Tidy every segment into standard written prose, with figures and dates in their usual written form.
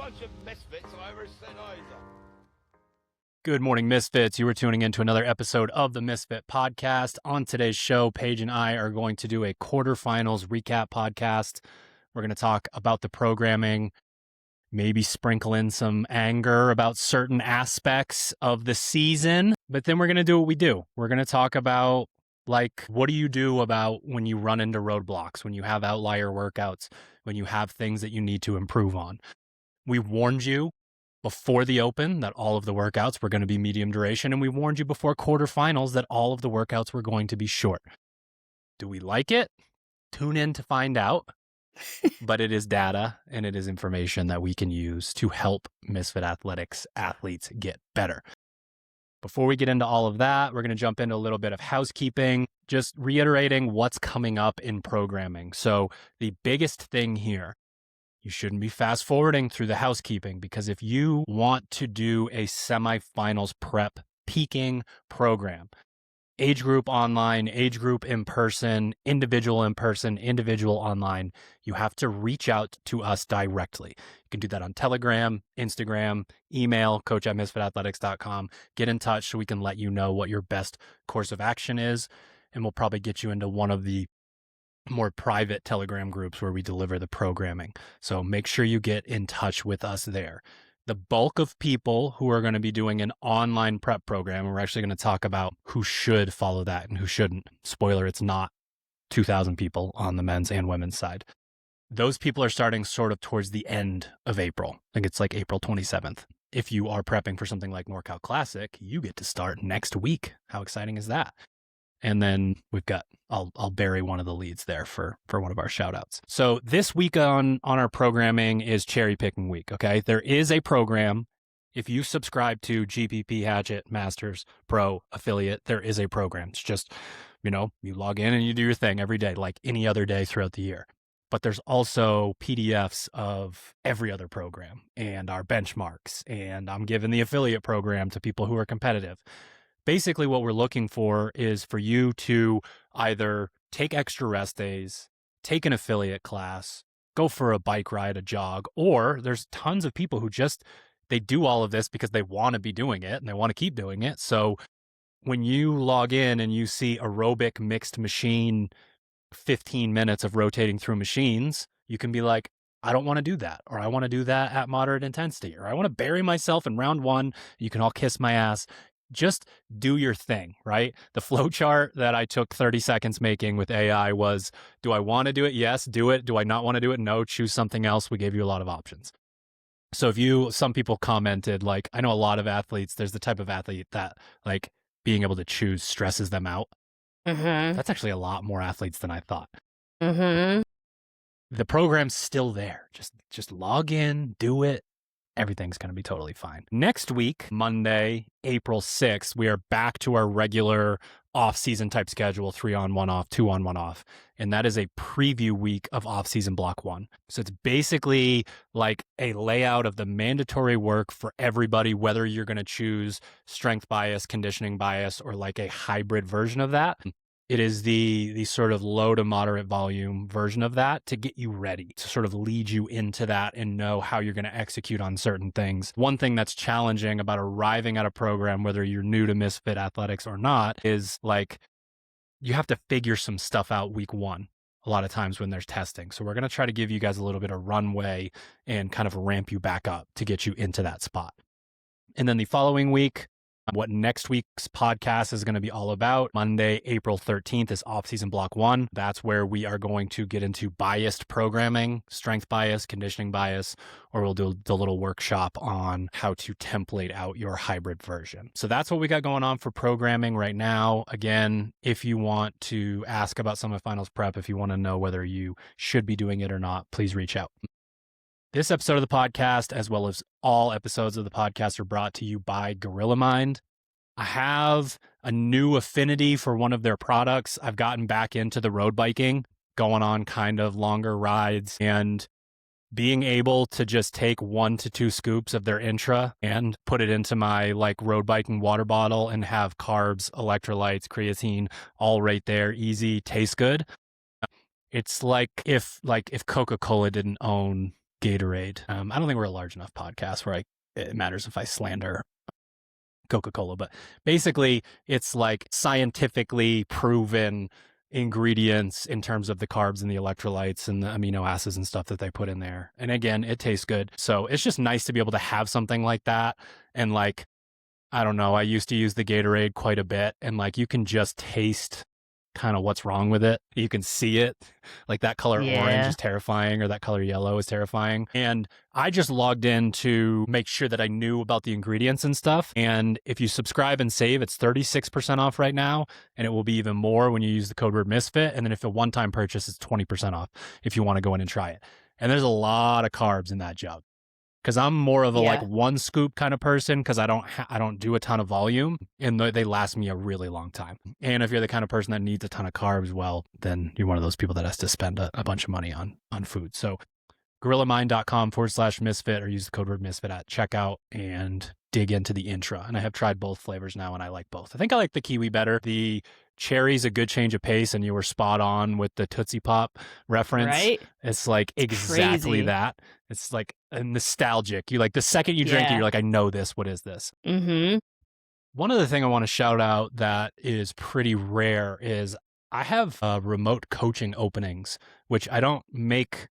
bunch of misfits I ever said either. Good morning, Misfits. You were tuning into another episode of the Misfit Podcast. On today's show, Paige and I are going to do a quarterfinals recap podcast. We're going to talk about the programming, maybe sprinkle in some anger about certain aspects of the season, but then we're going to do what we do. We're going to talk about, like, what do you do about when you run into roadblocks, when you have outlier workouts, when you have things that you need to improve on. We warned you before the open that all of the workouts were going to be medium duration, and we warned you before quarterfinals that all of the workouts were going to be short. Do we like it? Tune in to find out. But it is data and it is information that we can use to help Misfit Athletics athletes get better. Before we get into all of that, we're going to jump into a little bit of housekeeping, just reiterating what's coming up in programming. So the biggest thing here, you shouldn't be fast forwarding through the housekeeping, because if you want to do a semifinals prep peaking program, age group online, age group in person, individual online, you have to reach out to us directly. You can do that on Telegram, Instagram, email, coach@misfitathletics.com. Get in touch so we can let you know what your best course of action is. And we'll probably get you into one of the more private Telegram groups where we deliver the programming. So make sure you get in touch with us there. The bulk of people who are going to be doing an online prep program, we're actually going to talk about who should follow that and who shouldn't. Spoiler, it's not 2,000 people on the men's and women's side. Those people are starting sort of towards the end of April. I think it's like April 27th. If you are prepping for something like NorCal Classic, you get to start next week. How exciting is that? And then we've got, I'll bury one of the leads there for one of our shout outs. So this week on our programming is cherry picking week. Okay. There is a program. If you subscribe to GPP Hatchet Masters Pro affiliate, there is a program. It's just, you log in and you do your thing every day, like any other day throughout the year. But there's also PDFs of every other program and our benchmarks. And I'm giving the affiliate program to people who are competitive. Basically, what we're looking for is for you to either take extra rest days, take an affiliate class, go for a bike ride, a jog, or there's tons of people who they do all of this because they want to be doing it and they want to keep doing it. So when you log in and you see aerobic mixed machine, 15 minutes of rotating through machines, you can be like, I don't want to do that, or I want to do that at moderate intensity, or I want to bury myself in round one. You can all kiss my ass. Just do your thing, right? The flow chart that I took 30 seconds making with AI was, do I want to do it? Yes, do it. Do I not want to do it? No, choose something else. We gave you a lot of options. So some people commented, like, I know a lot of athletes, there's the type of athlete that, like, being able to choose stresses them out. Mm-hmm. That's actually a lot more athletes than I thought. Mm-hmm. The program's still there. Just log in, do it. Everything's going to be totally fine. Next week, Monday, April 6th, we are back to our regular off-season type schedule, 3 on, 1 off, 2 on, 1 off. And that is a preview week of off-season block 1. So it's basically like a layout of the mandatory work for everybody, whether you're going to choose strength bias, conditioning bias, or like a hybrid version of that. It is the sort of low to moderate volume version of that to get you ready, to sort of lead you into that and know how you're going to execute on certain things. One thing that's challenging about arriving at a program, whether you're new to Misfit Athletics or not, is like you have to figure some stuff out week one a lot of times when there's testing. So we're going to try to give you guys a little bit of runway and kind of ramp you back up to get you into that spot. And then the following week, what next week's podcast is going to be all about. Monday, April 13th is off-season block 1. That's where we are going to get into biased programming, strength bias, conditioning bias, or we'll do the little workshop on how to template out your hybrid version. So that's what we got going on for programming right now. Again, if you want to ask about semifinals prep, if you want to know whether you should be doing it or not, please reach out. This episode of the podcast, as well as all episodes of the podcast, are brought to you by Gorilla Mind. I have a new affinity for one of their products. I've gotten back into the road biking, going on kind of longer rides, and being able to just take 1 to 2 scoops of their intra and put it into my like road biking water bottle and have carbs, electrolytes, creatine all right there, easy, tastes good. It's like if Coca-Cola didn't own Gatorade. I don't think we're a large enough podcast where it matters if I slander Coca-Cola, but basically it's like scientifically proven ingredients in terms of the carbs and the electrolytes and the amino acids and stuff that they put in there. And again, it tastes good. So it's just nice to be able to have something like that. And like, I don't know, I used to use the Gatorade quite a bit, and like you can just taste kind of what's wrong with it. You can see it. Like that color orange is terrifying, or that color yellow is terrifying. And I just logged in to make sure that I knew about the ingredients and stuff. And if you subscribe and save, it's 36% off right now. And it will be even more when you use the code word Misfit. And then if a one-time purchase, it's 20% off if you want to go in and try it. And there's a lot of carbs in that jug. Because I'm more of a like one scoop kind of person, because I don't do a ton of volume, and they last me a really long time. And if you're the kind of person that needs a ton of carbs, well, then you're one of those people that has to spend a bunch of money on food. So gorillamind.com/misfit, or use the code word misfit at checkout and dig into the intra. And I have tried both flavors now, and I like both. I think I like the kiwi better. The cherry's a good change of pace, and you were spot on with the Tootsie Pop reference. Right? It's like exactly that. It's like a nostalgic. You like the second you drink it, you're like, I know this. What is this? Mm-hmm. One other thing I want to shout out that is pretty rare is I have remote coaching openings, which I don't make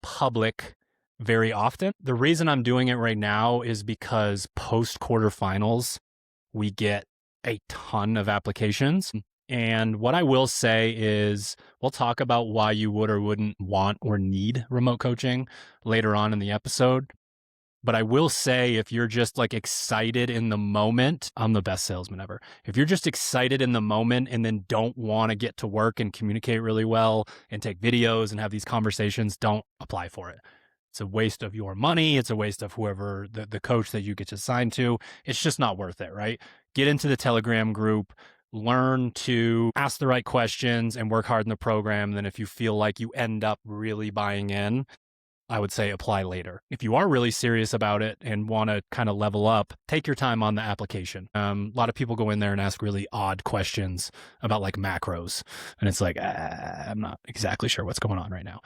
public very often. The reason I'm doing it right now is because post quarterfinals, we get a ton of applications. And what I will say is we'll talk about why you would or wouldn't want or need remote coaching later on in the episode. But I will say, if you're just like excited in the moment, I'm the best salesman ever. If you're just excited in the moment and then don't want to get to work and communicate really well and take videos and have these conversations, don't apply for it. It's a waste of your money. It's a waste of whoever the coach that you get assigned to. It's just not worth it, right? Get into the Telegram group, learn to ask the right questions and work hard in the program. Then if you feel like you end up really buying in, I would say apply later. If you are really serious about it and want to kind of level up, take your time on the application. A lot of people go in there and ask really odd questions about like macros. And it's like, I'm not exactly sure what's going on right now.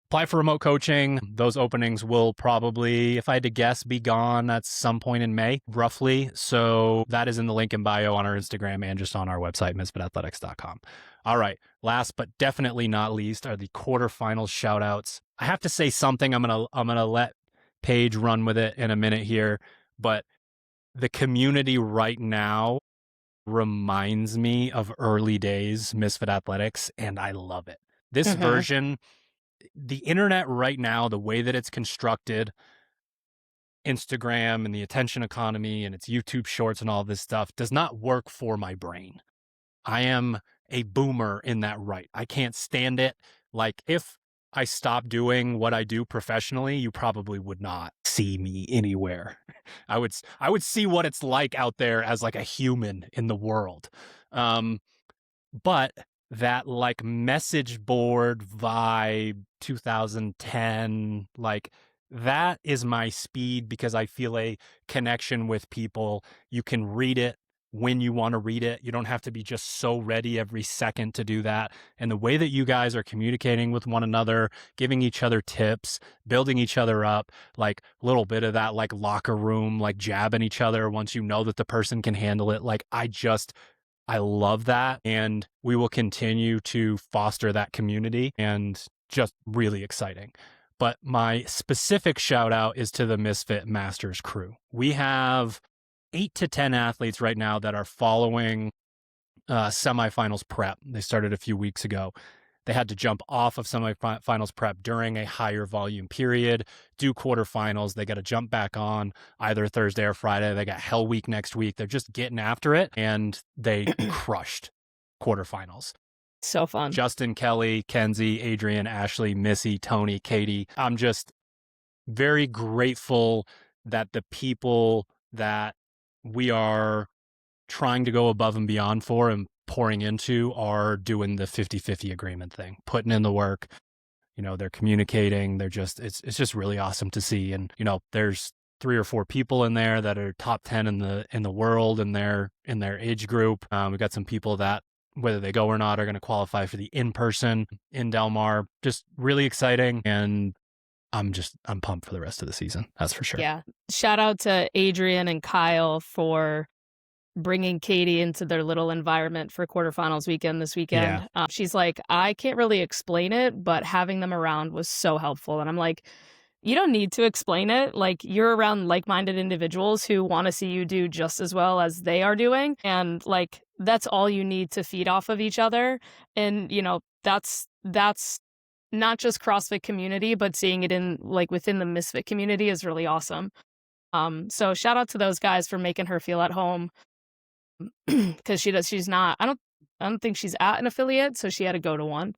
Apply for remote coaching. Those openings will probably, if I had to guess, be gone at some point in May, roughly. So that is in the link in bio on our Instagram and just on our website, misfitathletics.com. All right. Last but definitely not least are the quarterfinals shout outs. I have to say something. I'm gonna let Paige run with it in a minute here, but the community right now reminds me of early days Misfit Athletics, and I love it. This version, the internet right now, the way that it's constructed, Instagram and the attention economy and its YouTube shorts and all this stuff does not work for my brain. I am a boomer in that right. I can't stand it. Like if I stop doing what I do professionally, you probably would not see me anywhere. I would see what it's like out there as like a human in the world. But that like message board vibe 2010, like that is my speed because I feel a connection with people. You can read it when you want to read it. You don't have to be just so ready every second to do that. And the way that you guys are communicating with one another, giving each other tips, building each other up, like a little bit of that like locker room, like jabbing each other once you know that the person can handle it. Like I love that. And we will continue to foster that community, and just really exciting. But my specific shout out is to the Misfit Masters crew. We have 8 to 10 athletes right now that are following semifinals prep. They started a few weeks ago. They had to jump off of semifinals prep during a higher volume period, do quarterfinals. They got to jump back on either Thursday or Friday. They got Hell Week next week. They're just getting after it, and they crushed quarterfinals. So fun. Justin, Kelly, Kenzie, Adrian, Ashley, Missy, Tony, Katie. I'm just very grateful that the people that we are trying to go above and beyond for and pouring into are doing the 50-50 agreement thing, putting in the work. You know, they're communicating. They're just, it's just really awesome to see. And, you know, there's 3 or 4 people in there that are top 10 in the world in their age group. We've got some people that, whether they go or not, are going to qualify for the in-person in Del Mar. Just really exciting. And I'm pumped for the rest of the season. That's for sure. Yeah. Shout out to Adrian and Kyle for bringing Katie into their little environment for quarterfinals weekend this weekend. She's like, I can't really explain it, but having them around was so helpful. And I'm like, you don't need to explain it. Like, you're around like-minded individuals who want to see you do just as well as they are doing. And like, that's all you need to feed off of each other. And, you know, that's not just CrossFit community, but seeing it in like within the Misfit community is really awesome. So shout out to those guys for making her feel at home. Because she's not, I don't think she's at an affiliate, so she had to go to one.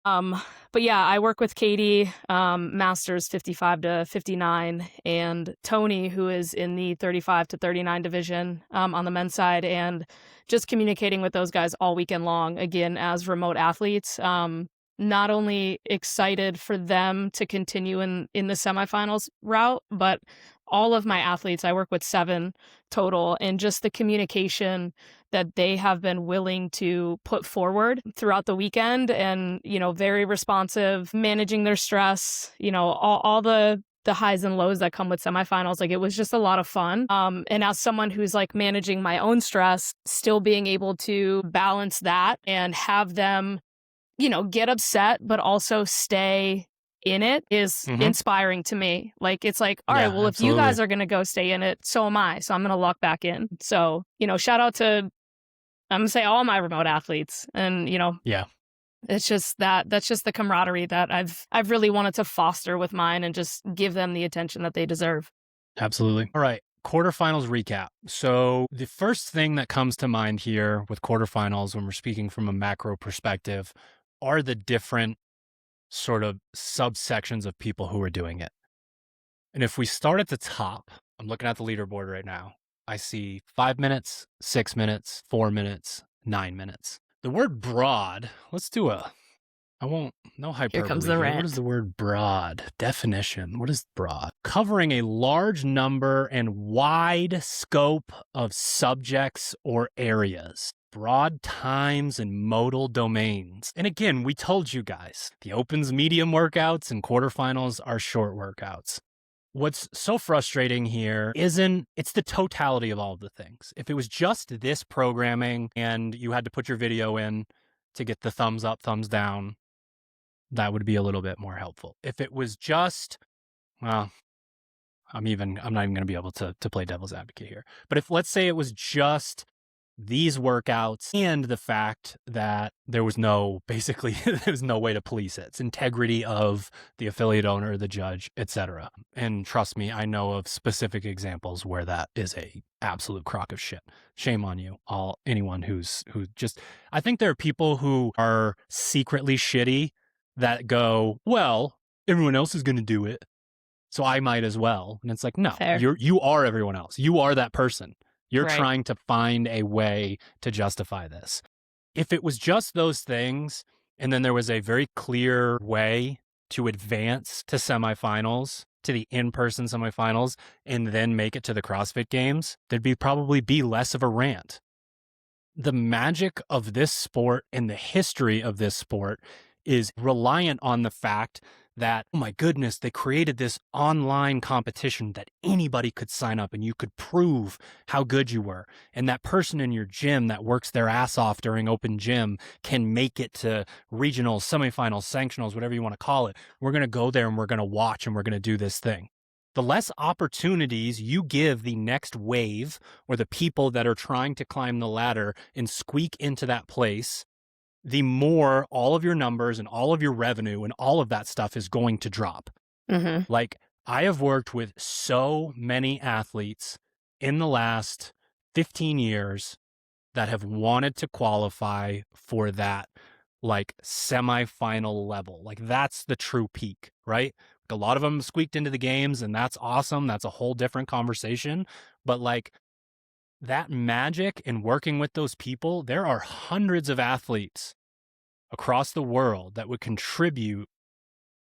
But yeah, I work with Katie, masters 55 to 59, and Tony, who is in the 35 to 39 division, on the men's side, and just communicating with those guys all weekend long, again, as remote athletes. Not only excited for them to continue in the semifinals route, but all of my athletes, I work with 7 total, and just the communication that they have been willing to put forward throughout the weekend, and, you know, very responsive, managing their stress, you know, all the highs and lows that come with semifinals. Like, it was just a lot of fun. And as someone who's like managing my own stress, still being able to balance that and have them, you know, get upset, but also stay in it is inspiring to me. Like, it's like, all right, well, absolutely. if you guys are going to go stay in it, so am I. So I'm going to lock back in. So, you know, shout out to, I'm going to say all my remote athletes. And, you know, it's just that's just the camaraderie that I've really wanted to foster with mine and just give them the attention that they deserve. Absolutely. All right. Quarterfinals recap. So the first thing that comes to mind here with quarterfinals, when we're speaking from a macro perspective, are the different sort of subsections of people who are doing it. And if we start at the top, I'm looking at the leaderboard right now. I see 5 minutes, 6 minutes, 4 minutes, 9 minutes. The word broad, no hyperbole. Here comes the rant. What is the word broad? Definition. What is broad? Covering a large number and wide scope of subjects or areas. Broad times and modal domains. And again, we told you guys, the Open's medium workouts and quarterfinals are short workouts. What's so frustrating here it's the totality of all of the things. If it was just this programming and you had to put your video in to get the thumbs up, thumbs down, that would be a little bit more helpful. If it was just, well, I'm not even going to be able to play devil's advocate here. But if, let's say it was just these workouts and the fact that there was no way to police it. It's integrity of the affiliate owner, the judge, etc. And trust me, I know of specific examples where that is a absolute crock of shit. Shame on you, anyone I think there are people who are secretly shitty that go, well, everyone else is going to do it, so I might as well. And it's like, no, you are everyone else. You are that person. You're trying to find a way to justify this. If it was just those things, and then there was a very clear way to advance to semifinals, to the in-person semifinals, and then make it to the CrossFit Games, there'd probably be less of a rant. The magic of this sport and the history of this sport is reliant on the fact that, oh my goodness, they created this online competition that anybody could sign up and you could prove how good you were. And that person in your gym that works their ass off during open gym can make it to regionals, semifinals, sanctionals, whatever you want to call it. We're going to go there and we're going to watch and we're going to do this thing. The less opportunities you give the next wave or the people that are trying to climb the ladder and squeak into that place, the more all of your numbers and all of your revenue and all of that stuff is going to drop. Like, I have worked with so many athletes in the last 15 years that have wanted to qualify for that, like, semifinal level. Like, that's the true peak, right? A lot of them squeaked into the games, and that's awesome. That's a whole different conversation. But like, that magic in working with those people, there are hundreds of athletes across the world that would contribute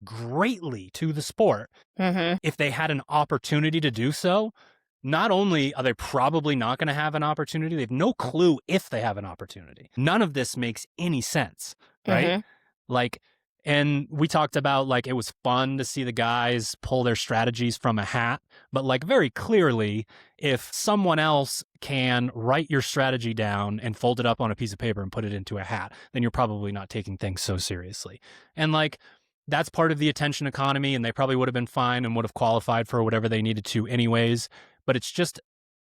greatly to the sport if they had an opportunity to do so. Not only are they probably not going to have an opportunity, they have no clue if they have an opportunity. None of this makes any sense, right? Like, And we talked about like it was fun to see the guys pull their strategies from a hat, but like very clearly, if someone else can write your strategy down and fold it up on a piece of paper and put it into a hat, then you're probably not taking things so seriously. And like that's part of the attention economy, and they probably would have been fine and would have qualified for whatever they needed to anyways. But it's just,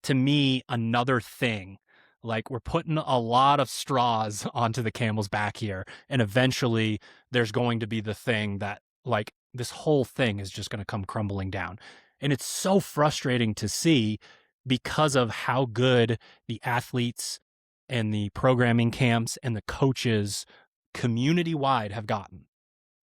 to me, another thing. Like we're putting a lot of straws onto the camel's back here, and eventually there's going to be the thing that like this whole thing is just going to come crumbling down. And it's so frustrating to see because of how good the athletes and the programming camps and the coaches community-wide have gotten.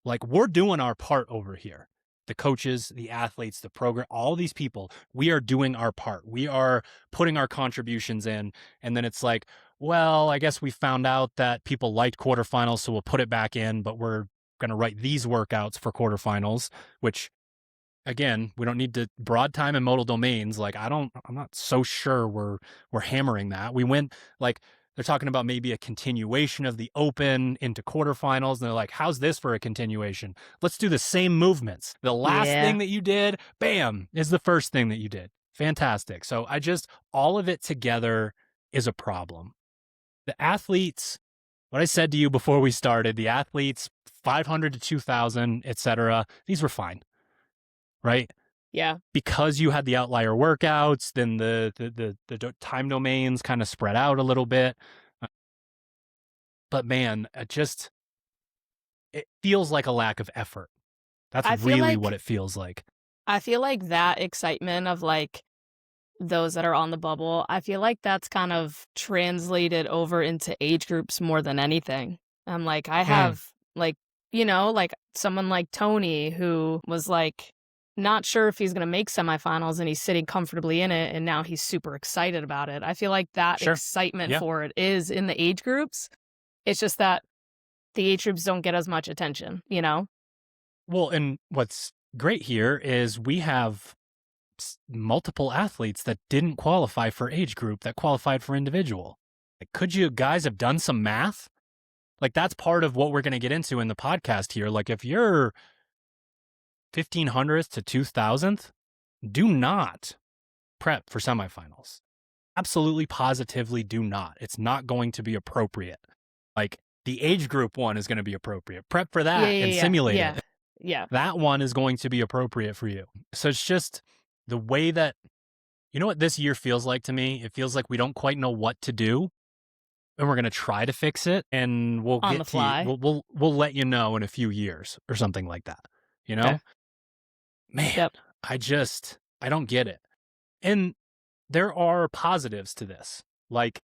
Like we're doing our part over here. The coaches, the athletes, the program, all these people, we are doing our part. We are putting our contributions in. And then it's like, well, I guess we found out that people liked quarterfinals, so we'll put it back in, but we're going to write these workouts for quarterfinals, which again, we don't need to broad time and modal domains. Like I'm not so sure we're hammering that. We went like, they're talking about maybe a continuation of the open into quarterfinals. And they're like, how's this for a continuation? Let's do the same movements. The last thing that you did, bam, is the first thing that you did. Fantastic. So all of it together is a problem. The athletes, what I said to you before we started, the athletes, 500 to 2,000, etc. These were fine, right? Yeah. Because you had the outlier workouts, then the time domains kind of spread out a little bit. But man, it feels like a lack of effort. That's really what it feels like. I feel like that excitement of like those that are on the bubble, I feel like that's kind of translated over into age groups more than anything. I'm like, I have like, like someone like Tony who was like, not sure if he's going to make semifinals and he's sitting comfortably in it. And now he's super excited about it. I feel like that excitement for it is in the age groups. It's just that the age groups don't get as much attention, Well, and what's great here is we have multiple athletes that didn't qualify for age group that qualified for individual. Like, could you guys have done some math? Like that's part of what we're going to get into in the podcast here. Like if you're 1,500th to 2,000th, do not prep for semifinals. Absolutely, positively do not. It's not going to be appropriate. Like the age group one is going to be appropriate. Prep for that and simulate it. Yeah. That one is going to be appropriate for you. So it's just the way that, you know what this year feels like to me? It feels like we don't quite know what to do. And we're going to try to fix it. And we'll on get the to fly. you. We'll let you know in a few years or something like that. You know? Okay. Man, I don't get it. And there are positives to this. Like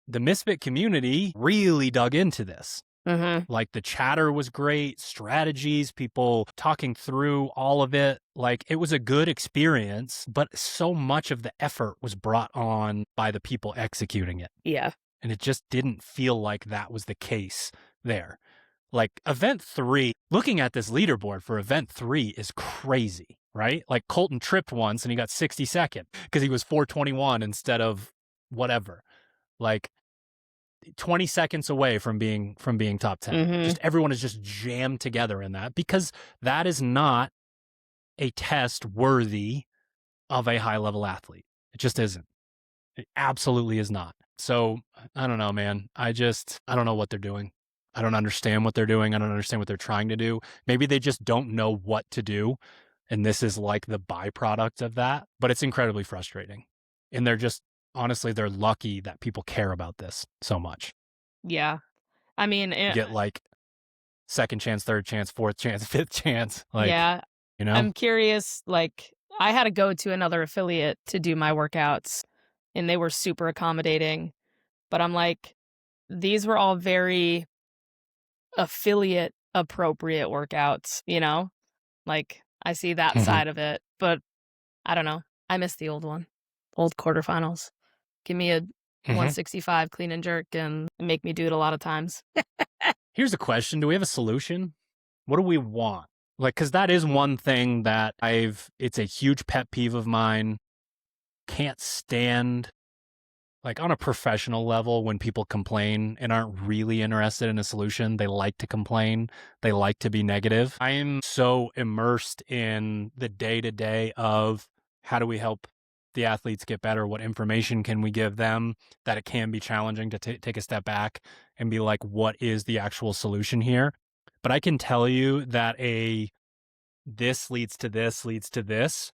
the Misfit community really dug into this. Mm-hmm. Like the chatter was great, strategies, people talking through all of it. Like it was a good experience, but so much of the effort was brought on by the people executing it. Yeah. And it just didn't feel like that was the case there. Like event 3, looking at this leaderboard for event 3 is crazy, right? Like Colton tripped once and he got 62nd because he was 421 instead of whatever. Like 20 seconds away from being top 10. Mm-hmm. Just everyone is just jammed together in that because that is not a test worthy of a high level athlete. It just isn't. It absolutely is not. So I don't know, man. I don't know what they're doing. I don't understand what they're doing. I don't understand what they're trying to do. Maybe they just don't know what to do. And this is like the byproduct of that. But it's incredibly frustrating. And honestly, they're lucky that people care about this so much. Yeah. I mean, get like second chance, third chance, fourth chance, fifth chance. Like, yeah. I'm curious. Like, I had to go to another affiliate to do my workouts and they were super accommodating. But I'm like, these were all very affiliate appropriate workouts, Like, I see that side of it. But I don't know. I miss the old one. Old quarterfinals. Give me a 165 clean and jerk and make me do it a lot of times. Here's a question. Do we have a solution? What do we want? Like, because that is one thing that it's a huge pet peeve of mine. Can't stand like on a professional level, when people complain and aren't really interested in a solution, they like to complain. They like to be negative. I am so immersed in the day-to-day of how do we help the athletes get better? What information can we give them, that it can be challenging to take a step back and be like, what is the actual solution here? But I can tell you that this leads to this leads to this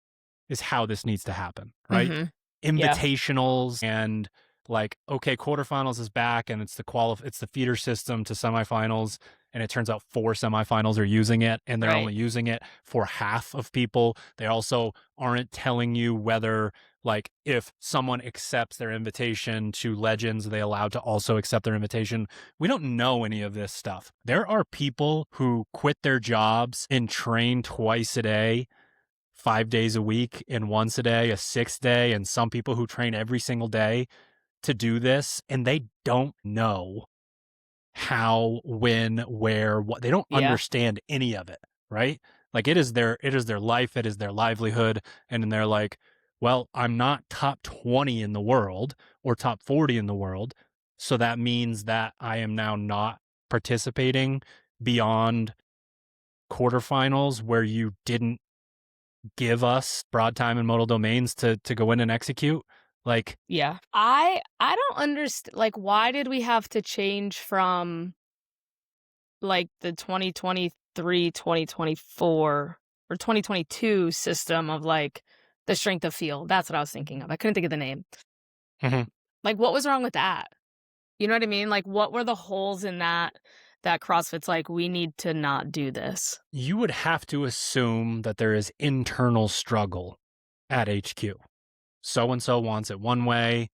is how this needs to happen, right? Yeah. Invitationals and like, okay, quarterfinals is back and it's the feeder system to semifinals. And it turns out 4 semifinals are using it, and they're Right. only using it for half of people. They also aren't telling you whether, like, if someone accepts their invitation to Legends, are they allowed to also accept their invitation? We don't know any of this stuff. There are people who quit their jobs and train twice a day, 5 days a week, and once a day, a 6th day, and some people who train every single day to do this, and they don't know how, when, where, what. They don't understand any of it, right? Like it is their life, it is their livelihood, and then they're like, well, I'm not top 20 in the world or top 40 in the world, so that means that I am now not participating beyond quarterfinals where you didn't give us broad time and modal domains to go in and execute. Like, yeah, I don't understand. Like, why did we have to change from like the 2023, 2024, or 2022 system of like the strength of field? That's what I was thinking of. I couldn't think of the name. Like, what was wrong with that? You know what I mean? Like, what were the holes in that CrossFit's like, we need to not do this? You would have to assume that there is internal struggle at HQ. So-and-so wants it one way.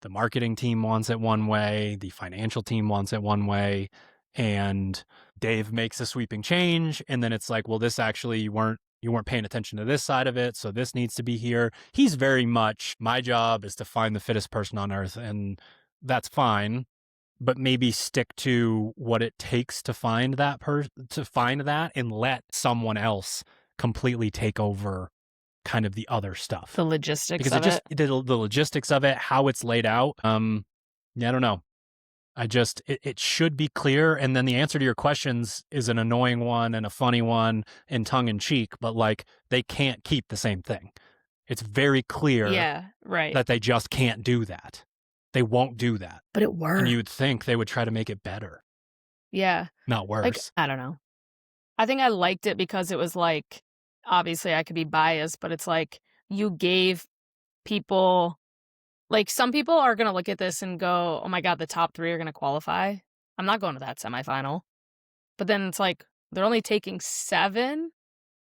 The marketing team wants it one way. The financial team wants it one way. And Dave makes a sweeping change. And then it's like, well, this actually, you weren't paying attention to this side of it. So this needs to be here. He's very much, my job is to find the fittest person on earth. And that's fine. But maybe stick to what it takes to find that and let someone else completely take over kind of the other stuff. The logistics because of it. The logistics of it, how it's laid out. Yeah, I don't know. It should be clear. And then the answer to your questions is an annoying one and a funny one and tongue in cheek, but like they can't keep the same thing. It's very clear that they just can't do that. They won't do that. But it worked. And you would think they would try to make it better. Yeah. Not worse. Like, I don't know. I think I liked it because it was like, obviously I could be biased, but it's like you gave people, like some people are going to look at this and go, oh my God, the top 3 are going to qualify. I'm not going to that semifinal. But then it's like, they're only taking 7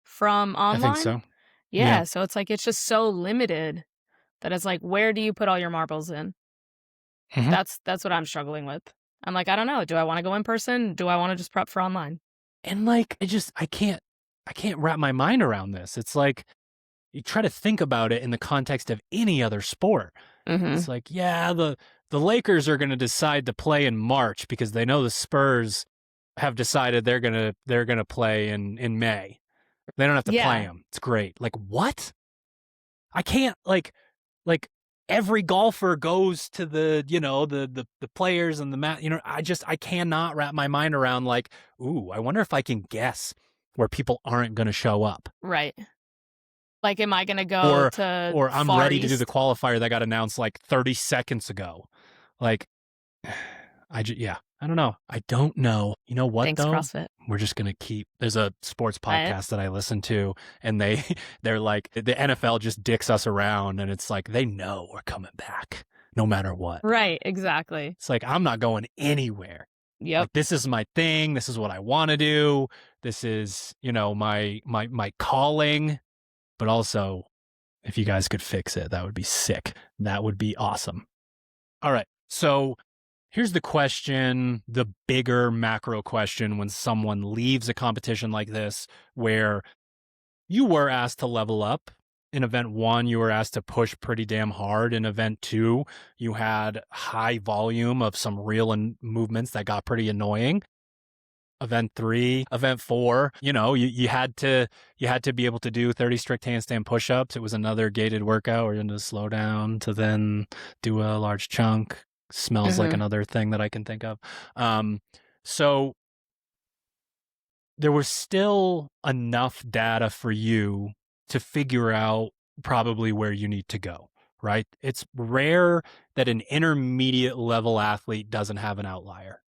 from online. I think so. Yeah. So it's like, it's just so limited that it's like, where do you put all your marbles in? Mm-hmm. That's what I'm struggling with. I'm like, I don't know. Do I want to go in person? Do I want to just prep for online? And like, I can't wrap my mind around this. It's like, you try to think about it in the context of any other sport. Mm-hmm. It's like, yeah, the Lakers are going to decide to play in March because they know the Spurs have decided they're going to play in May. They don't have to play them. It's great. Like, what? I can't like every golfer goes to the, the players and the mat, I cannot wrap my mind around like, ooh, I wonder if I can guess where people aren't going to show up. Right. Like, am I going to go or I'm Far ready East? To do the qualifier that got announced like 30 seconds ago. Like, I don't know. I don't know. You know what, Thanks, though? CrossFit. We're just going to keep, there's a sports podcast that I listen to, and they're like, the NFL just dicks us around, and it's like, they know we're coming back no matter what. Right, exactly. It's like, I'm not going anywhere. Yep. Like, this is my thing. This is what I want to do. This is, my calling. But also, if you guys could fix it, that would be sick. That would be awesome. All right. So here's the question, the bigger macro question when someone leaves a competition like this, where you were asked to level up. In event 1, you were asked to push pretty damn hard. In event 2, you had high volume of some real movements that got pretty annoying. event 3, event 4, you had to be able to do 30 strict handstand push-ups. It was another gated workout where you had to slow down to then do a large chunk. Smells like another thing that I can think of. So there was still enough data for you to figure out probably where you need to go, right? It's rare that an intermediate level athlete doesn't have an outlier.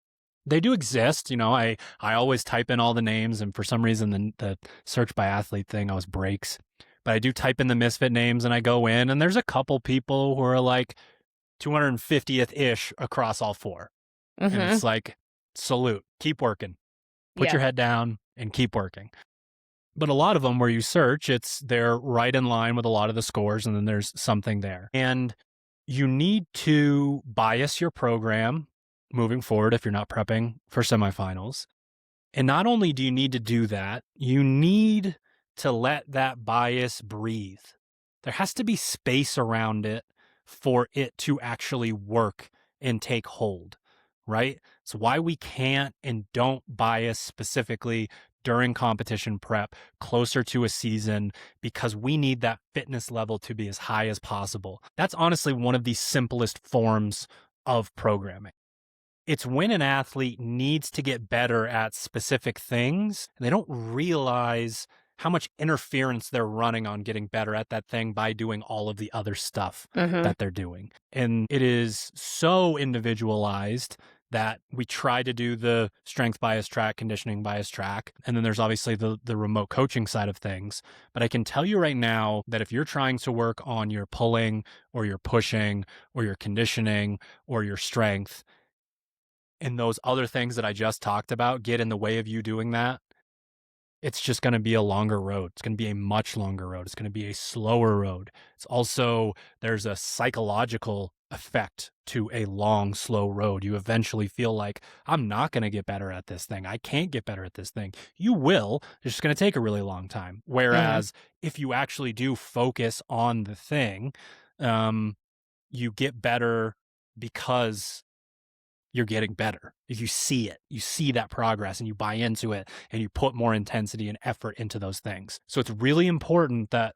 They do exist. I always type in all the names, and for some reason the search by athlete thing always breaks. But I do type in the misfit names and I go in, and there's a couple people who are like 250th-ish across all 4. And it's like, salute, keep working. Put your head down and keep working. But a lot of them where you search, they're right in line with a lot of the scores, and then there's something there. And you need to bias your program moving forward if you're not prepping for semifinals. And not only do you need to do that, you need to let that bias breathe. There has to be space around it for it to actually work and take hold, right? It's why we can't and don't bias specifically during competition prep closer to a season, because we need that fitness level to be as high as possible. That's honestly one of the simplest forms of programming. It's when an athlete needs to get better at specific things, and they don't realize how much interference they're running on getting better at that thing by doing all of the other stuff that they're doing. And it is so individualized that we try to do the strength bias track, conditioning bias track, and then there's obviously the remote coaching side of things. But I can tell you right now that if you're trying to work on your pulling or your pushing or your conditioning or your strength, and those other things that I just talked about get in the way of you doing that, it's just going to be a longer road. It's going to be a much longer road. It's going to be a slower road. It's also, there's a psychological effect to a long, slow road. You eventually feel like, I'm not going to get better at this thing. I can't get better at this thing. You will. It's just going to take a really long time. Whereas if you actually do focus on the thing, you get better because you're getting better. If you see it, you see that progress and you buy into it and you put more intensity and effort into those things. So it's really important that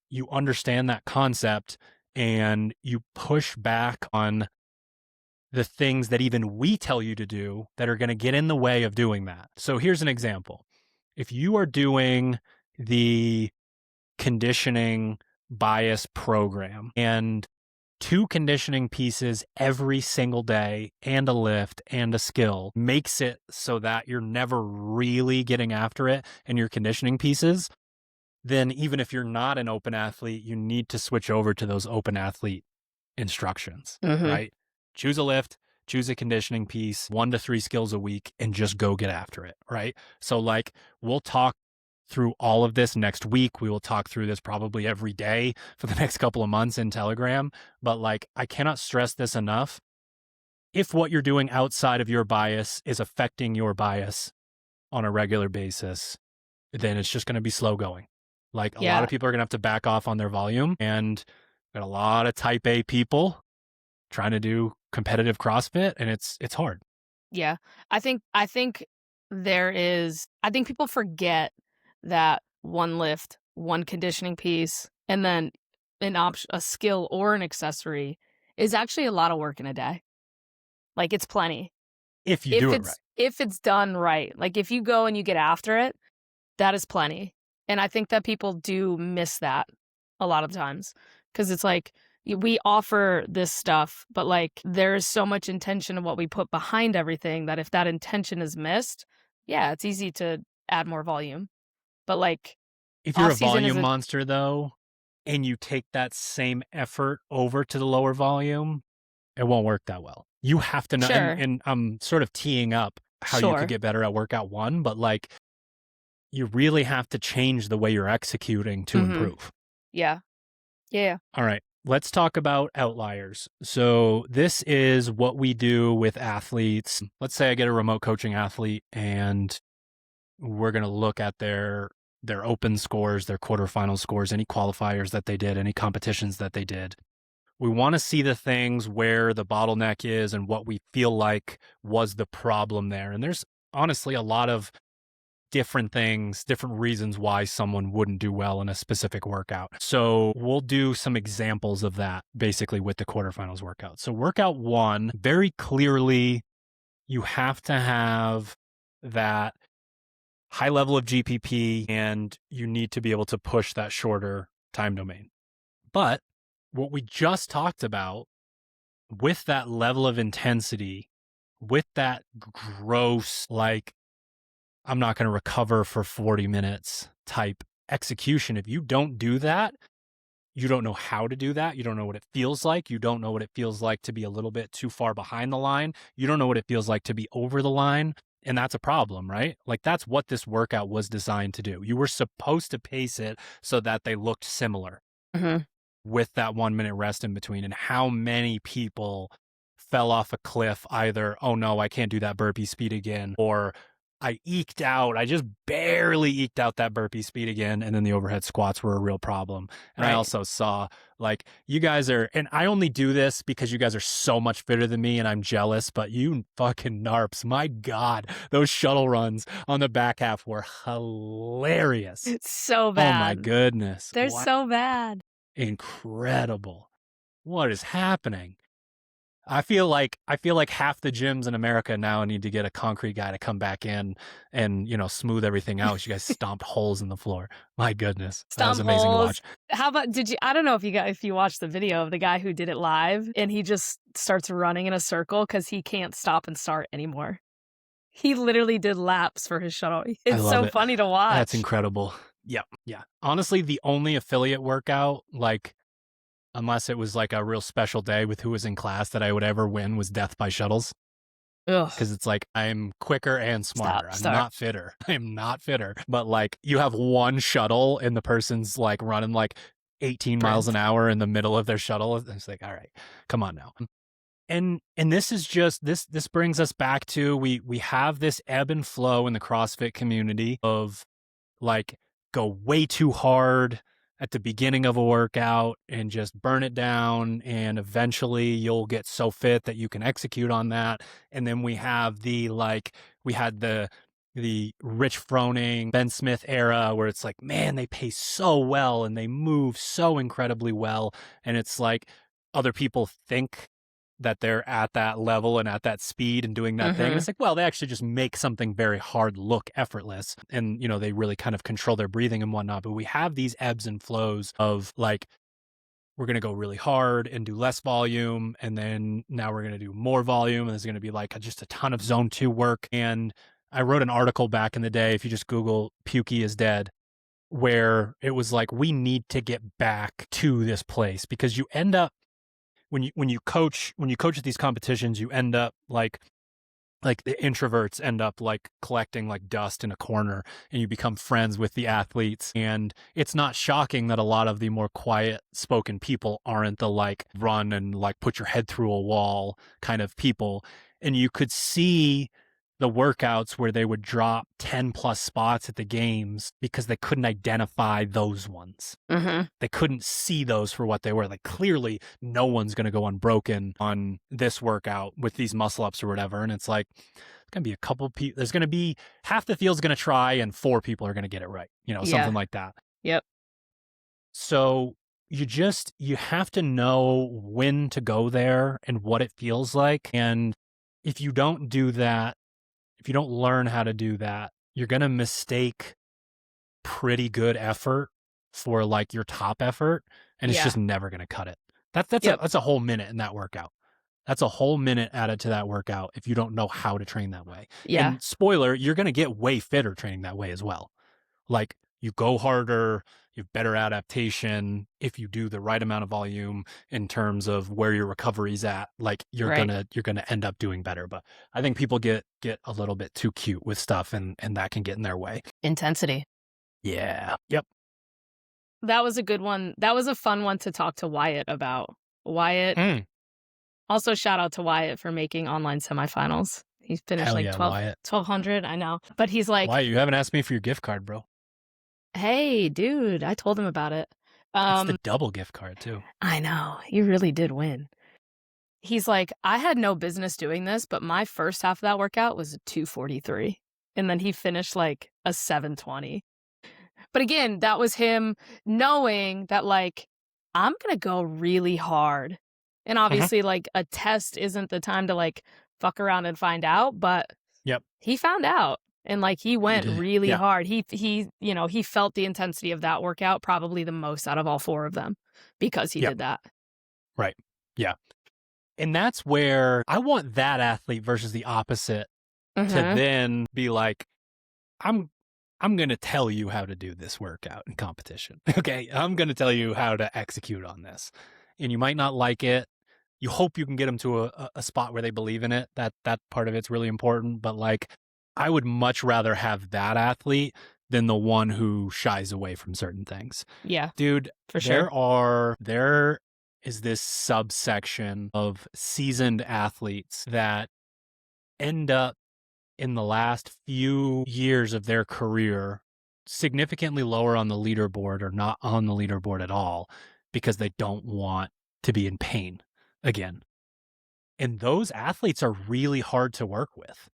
you understand that concept and you push back on the things that even we tell you to do that are going to get in the way of doing that. So here's an example. If you are doing the conditioning bias program and 2 conditioning pieces every single day and a lift and a skill makes it so that you're never really getting after it in your conditioning pieces, then even if you're not an open athlete, you need to switch over to those open athlete instructions, right? Choose a lift, choose a conditioning piece, 1 to 3 skills a week, and just go get after it, right? So like, we'll talk through all of this next week. We will talk through this probably every day for the next couple of months in Telegram. But like, I cannot stress this enough. If what you're doing outside of your bias is affecting your bias on a regular basis, then it's just going to be slow going. Like a lot of people are going to have to back off on their volume, and got a lot of type A people trying to do competitive CrossFit, and it's hard. Yeah. I think people forget that 1 lift, 1 conditioning piece, and then a skill or an accessory is actually a lot of work in a day. Like, it's plenty. If you do it right. If it's done right. Like, if you go and you get after it, that is plenty. And I think that people do miss that a lot of times, because it's like, we offer this stuff, but like, there is so much intention of what we put behind everything that if that intention is missed, it's easy to add more volume. But like, if you're a volume monster though, and you take that same effort over to the lower volume, it won't work that well. You have to know, and I'm sort of teeing up how you could get better at workout 1, but like, you really have to change the way you're executing to improve. Yeah. All right. Let's talk about outliers. So this is what we do with athletes. Let's say I get a remote coaching athlete and we're going to look at their open scores, their quarterfinal scores, any qualifiers that they did, any competitions that they did. We want to see the things where the bottleneck is and what we feel like was the problem there. And there's honestly a lot of different things, different reasons why someone wouldn't do well in a specific workout. So we'll do some examples of that basically with the quarterfinals workout. So workout 1, very clearly you have to have that high level of GPP and you need to be able to push that shorter time domain. But what we just talked about with that level of intensity, with that gross, like, I'm not going to recover for 40 minutes type execution. If you don't do that, you don't know how to do that. You don't know what it feels like. You don't know what it feels like to be a little bit too far behind the line. You don't know what it feels like to be over the line. And that's a problem, right? Like that's what this workout was designed to do. You were supposed to pace it so that they looked similar with that 1 minute rest in between. And how many people fell off a cliff either, oh no, I can't do that burpee speed again, or I just barely eked out that burpee speed again. And then the overhead squats were a real problem. And Right. I also saw like you guys are, and I only do this because you guys are so much fitter than me and I'm jealous, but you fucking narps, my God, those shuttle runs on the back half were hilarious. It's so bad. Oh my goodness. They're so bad. Incredible. What is happening? I feel like half the gyms in America now need to get a concrete guy to come back in and, smooth everything out. You guys stomped holes in the floor. My goodness. That was amazing to watch. How about, I don't know if you watched the video of the guy who did it live and he just starts running in a circle because he can't stop and start anymore. He literally did laps for his shuttle. It's so funny to watch. That's incredible. Yeah. Yeah. Honestly, the only affiliate workout, like, unless it was like a real special day with who was in class that I would ever win was death by shuttles. Because it's like, I'm quicker and smarter. I'm not fitter. I'm not fitter. But like you have one shuttle and the person's like running like 18 miles an hour in the middle of their shuttle. It's like, all right, come on now. And this is just, this brings us back to, we have this ebb and flow in the CrossFit community of like, go way too hard at the beginning of a workout and just burn it down. And eventually you'll get so fit that you can execute on that. And then we have we had the Rich Froning, Ben Smith era where it's like, man, they pace so well and they move so incredibly well. And it's like other people think that they're at that level and at that speed and doing that thing. And it's like, well, they actually just make something very hard look effortless. And, they really kind of control their breathing and whatnot. But we have these ebbs and flows of like, we're going to go really hard and do less volume. And then now we're going to do more volume. And there's going to be like just a ton of zone 2 work. And I wrote an article back in the day, if you just Google Pukey is dead, where it was like, we need to get back to this place because you end up, when you coach at these competitions, you end up like the introverts end up like collecting like dust in a corner and you become friends with the athletes. And it's not shocking that a lot of the more quiet spoken people aren't the like run and like put your head through a wall kind of people. And you could see the workouts where they would drop 10 plus spots at the games because they couldn't identify those ones. They couldn't see those for what they were. Like clearly no one's going to go unbroken on this workout with these muscle ups or whatever. And it's like, it's going to be a couple people. There's going to be half the field's going to try and 4 people are going to get it right. Something like that. Yep. So you have to know when to go there and what it feels like. And if you don't do that, if you don't learn how to do that, you're going to mistake pretty good effort for like your top effort. And it's just never going to cut it. That's a whole minute in that workout. That's a whole minute added to that workout if you don't know how to train that way. Yeah. And spoiler, you're going to get way fitter training that way as well. Like you go harder, you have better adaptation. If you do the right amount of volume in terms of where your recovery's at, like you're gonna end up doing better. But I think people get a little bit too cute with stuff and that can get in their way. Intensity. Yeah. Yep. That was a good one. That was a fun one to talk to Wyatt about. Wyatt. Also, shout out to Wyatt for making online semifinals. He finished 1,200. I know. But he's like, Wyatt, you haven't asked me for your gift card, bro. Hey, dude, I told him about it. It's the double gift card, too. I know. You really did win. He's like, I had no business doing this, but my first half of that workout was a 243. and then he finished like a 7:20. But again, that was him knowing that, like, I'm gonna go really hard. And obviously, like, a test isn't the time to, like, fuck around and find out, but Yep. he found out. And, like, he went really Yeah. hard. He you know, he felt the intensity of that workout probably the most out of all 4 of them because he Yep. did that. Right. Yeah. And that's where I want that athlete versus the opposite to then be like, I'm going to tell you how to do this workout in competition. Okay. I'm going to tell you how to execute on this. And you might not like it. You hope you can get them to a spot where they believe in it. That part of it's really important. But like, I would much rather have that athlete than the one who shies away from certain things. Yeah. Dude, For sure. There is this subsection of seasoned athletes that end up in the last few years of their career significantly lower on the leaderboard or not on the leaderboard at all because they don't want to be in pain again. And those athletes are really hard to work with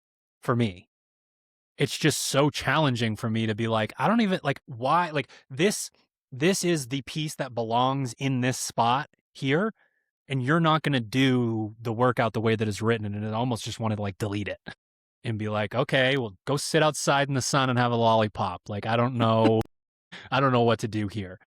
for me. It's just so challenging for me to be like, I don't even like why, like this is the piece that belongs in this spot here. And you're not going to do the workout the way that it's written. And it almost just wanted to like delete it and be like, okay, well, go sit outside in the sun and have a lollipop. Like, I don't know what to do here.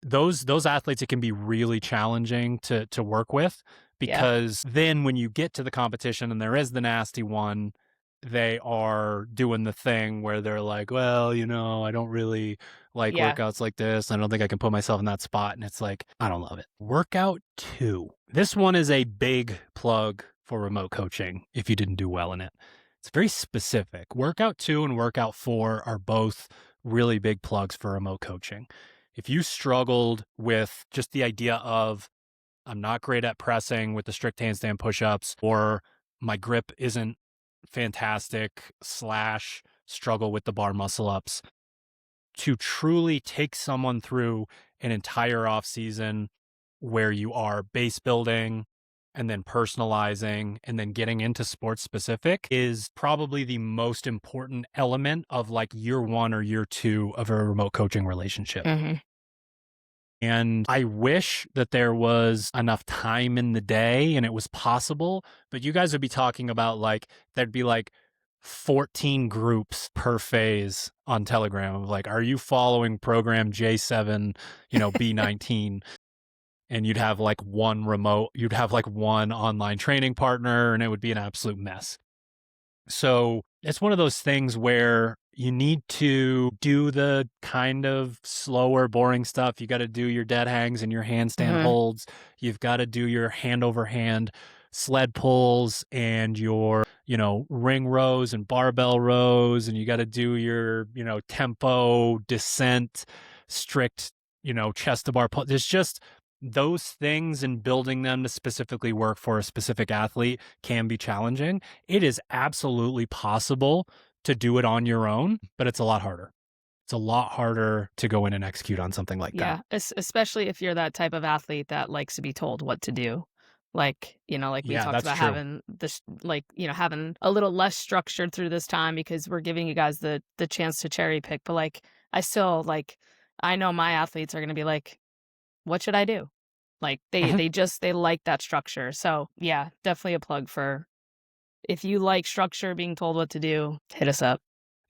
Those athletes, it can be really challenging to work with because then when you get to the competition and there is the nasty one, they are doing the thing where they're like, well, you know, I don't really like workouts like this. I don't think I can put myself in that spot. And it's like, I don't love it. Workout 2. This one is a big plug for remote coaching if you didn't do well in it. It's very specific. Workout 2 and workout 4 are both really big plugs for remote coaching. If you struggled with just the idea of, I'm not great at pressing with the strict handstand push-ups, or my grip isn't fantastic / struggle with the bar muscle ups, to truly take someone through an entire off season where you are base building and then personalizing and then getting into sports specific is probably the most important element of like year 1 or year 2 of a remote coaching relationship. And I wish that there was enough time in the day and it was possible, but you guys would be talking about like, there'd be like 14 groups per phase on Telegram of like, are you following program J7, B19? And you'd have like one online training partner and it would be an absolute mess. So it's one of those things where you need to do the kind of slower, boring stuff. You got to do your dead hangs and your handstand holds. You've got to do your hand over hand sled pulls and your, ring rows and barbell rows. And you got to do your, tempo, descent, strict, chest to bar pull. There's just those things, and building them to specifically work for a specific athlete can be challenging. It is absolutely possible to do it on your own, but it's a lot harder. It's a lot harder to go in and execute on something like that. Yeah, especially if you're that type of athlete that likes to be told what to do. Like, like we talked about having this, like, having a little less structured through this time because we're giving you guys the chance to cherry pick. But like, I still I know my athletes are going to be like, what should I do? Like they like that structure. So yeah, definitely a plug for if you like structure, being told what to do, hit us up.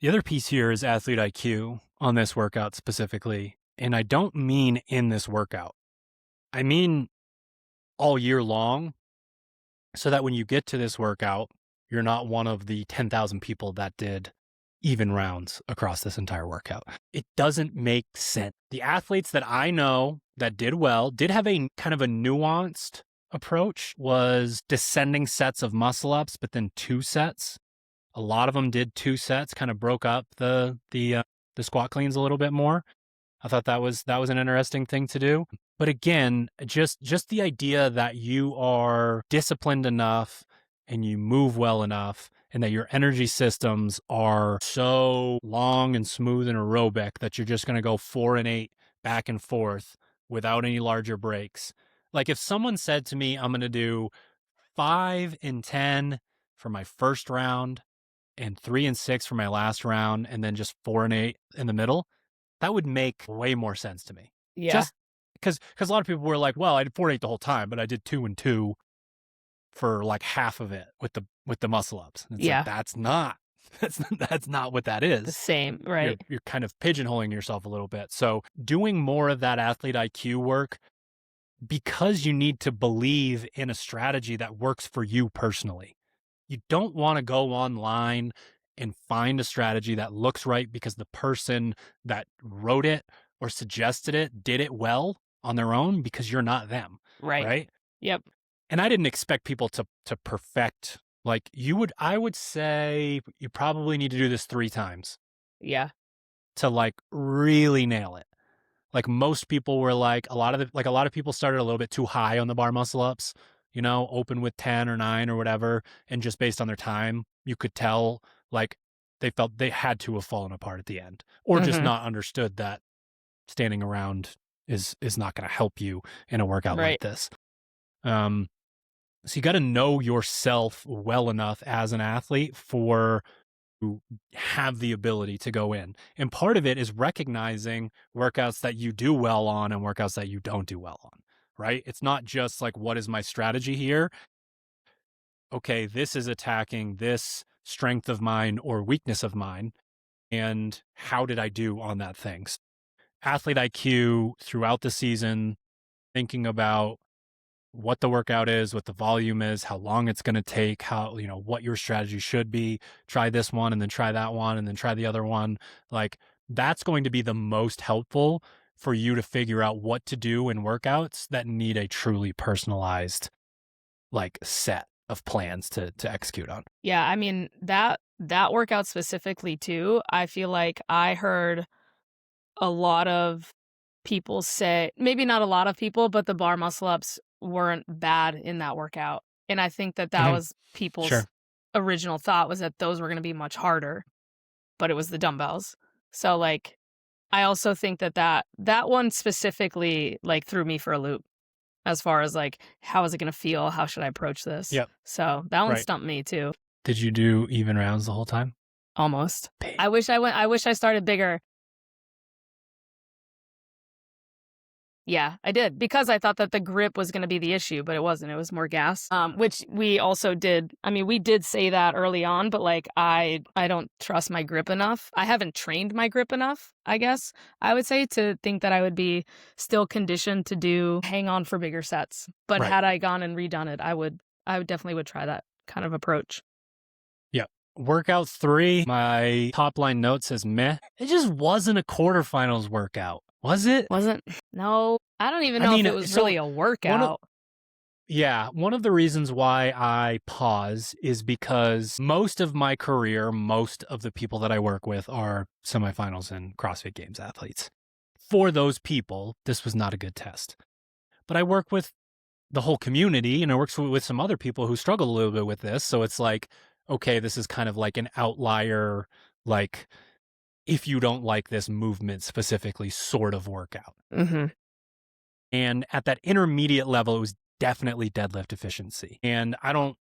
The other piece here is athlete IQ on this workout specifically. And I don't mean in this workout. I mean all year long, so that when you get to this workout, you're not one of the 10,000 people that did even rounds across this entire workout. It doesn't make sense. The athletes that I know that did well did have a kind of a nuanced approach, was descending sets of muscle ups, but then 2 sets. A lot of them did 2 sets, kind of broke up the squat cleans a little bit more. I thought that was an interesting thing to do. But again, just the idea that you are disciplined enough and you move well enough and that your energy systems are so long and smooth and aerobic that you're just going to go 4 and 8 back and forth without any larger breaks. Like if someone said to me, I'm going to do 5 and 10 for my first round and 3 and 6 for my last round, and then just 4 and 8 in the middle, that would make way more sense to me. Yeah. Just because a lot of people were like, well, I did 4 and 8 the whole time, but I did 2 and 2 for like half of it with the muscle ups. And it's like, that's not what that is. The same, right? You're kind of pigeonholing yourself a little bit. So doing more of that athlete IQ work, because you need to believe in a strategy that works for you personally. You don't want to go online and find a strategy that looks right because the person that wrote it or suggested it did it well on their own, because you're not them. Right? Yep. And I didn't expect people to perfect. Like I would say you probably need to do this 3 times. Yeah. To like really nail it. Like most people were like, a lot of people started a little bit too high on the bar muscle ups, open with 10 or 9 or whatever. And just based on their time, you could tell like they felt they had to have fallen apart at the end, or just not understood that standing around is not going to help you in a workout like this. So you got to know yourself well enough as an athlete for you have the ability to go in. And part of it is recognizing workouts that you do well on and workouts that you don't do well on, right? It's not just like, what is my strategy here? Okay, this is attacking this strength of mine or weakness of mine. And how did I do on that thing? Athlete IQ throughout the season, thinking about what the workout is, what the volume is, how long it's going to take, how, what your strategy should be. Try this one and then try that one and then try the other one. Like that's going to be the most helpful for you to figure out what to do in workouts that need a truly personalized like set of plans to execute on. Yeah. I mean, that workout specifically too, I feel like I heard a lot of people say, maybe not a lot of people, but the bar muscle ups weren't bad in that workout. And I think that was people's original thought, was that those were going to be much harder, but it was the dumbbells. So like, I also think that one specifically like threw me for a loop as far as like, how is it going to feel? How should I approach this? Yep. So that one stumped me too. Did you do even rounds the whole time? Almost. I wish I started bigger. Yeah, I did, because I thought that the grip was going to be the issue, but it wasn't. It was more gas, which we also did. I mean, we did say that early on, but like I don't trust my grip enough. I haven't trained my grip enough, I guess I would say, to think that I would be still conditioned to hang on for bigger sets. But had I gone and redone it, I definitely would try that kind of approach. Yeah. Workout 3, my top line note says meh. It just wasn't a quarterfinals workout. Was it? Wasn't? No. I don't even know if it was really a workout. One of the reasons why I pause is because most of my career, most of the people that I work with are semifinals and CrossFit Games athletes. For those people, this was not a good test. But I work with the whole community, and I work with some other people who struggle a little bit with this. So it's like, okay, this is kind of like an outlier, like, if you don't like this movement specifically sort of workout. And at that intermediate level, it was definitely deadlift efficiency. And I don't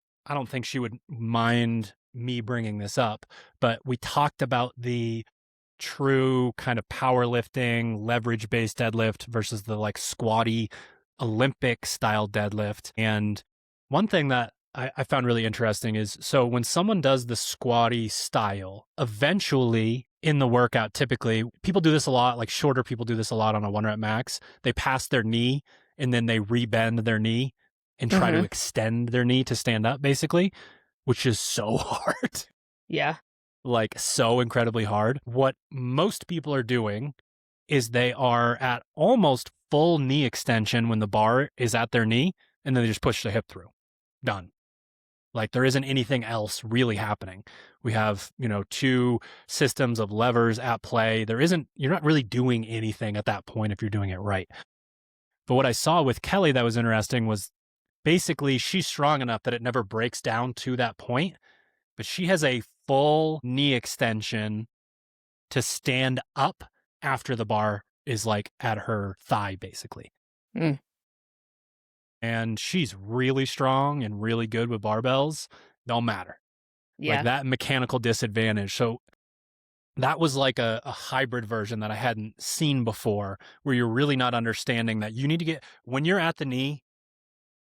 think she would mind me bringing this up, but we talked about the true kind of powerlifting, leverage-based deadlift versus the like squatty Olympic style deadlift. And one thing that I found really interesting is, so when someone does the squatty style, eventually in the workout, typically people do this a lot, like shorter people do this a lot on a 1 rep max. They pass their knee and then they rebend their knee and try to extend their knee to stand up, basically, which is so hard. Yeah. Like so incredibly hard. What most people are doing is they are at almost full knee extension when the bar is at their knee, and then they just push the hip through. Done. Like there isn't anything else really happening. We have, 2 systems of levers at play. You're not really doing anything at that point if you're doing it right. But what I saw with Kelly that was interesting was basically she's strong enough that it never breaks down to that point, but she has a full knee extension to stand up after the bar is like at her thigh, basically. And she's really strong and really good with barbells. Don't matter. like Yeah. that mechanical disadvantage. So that was like a hybrid version that I hadn't seen before, where you're really not understanding that you need to get, when you're at the knee,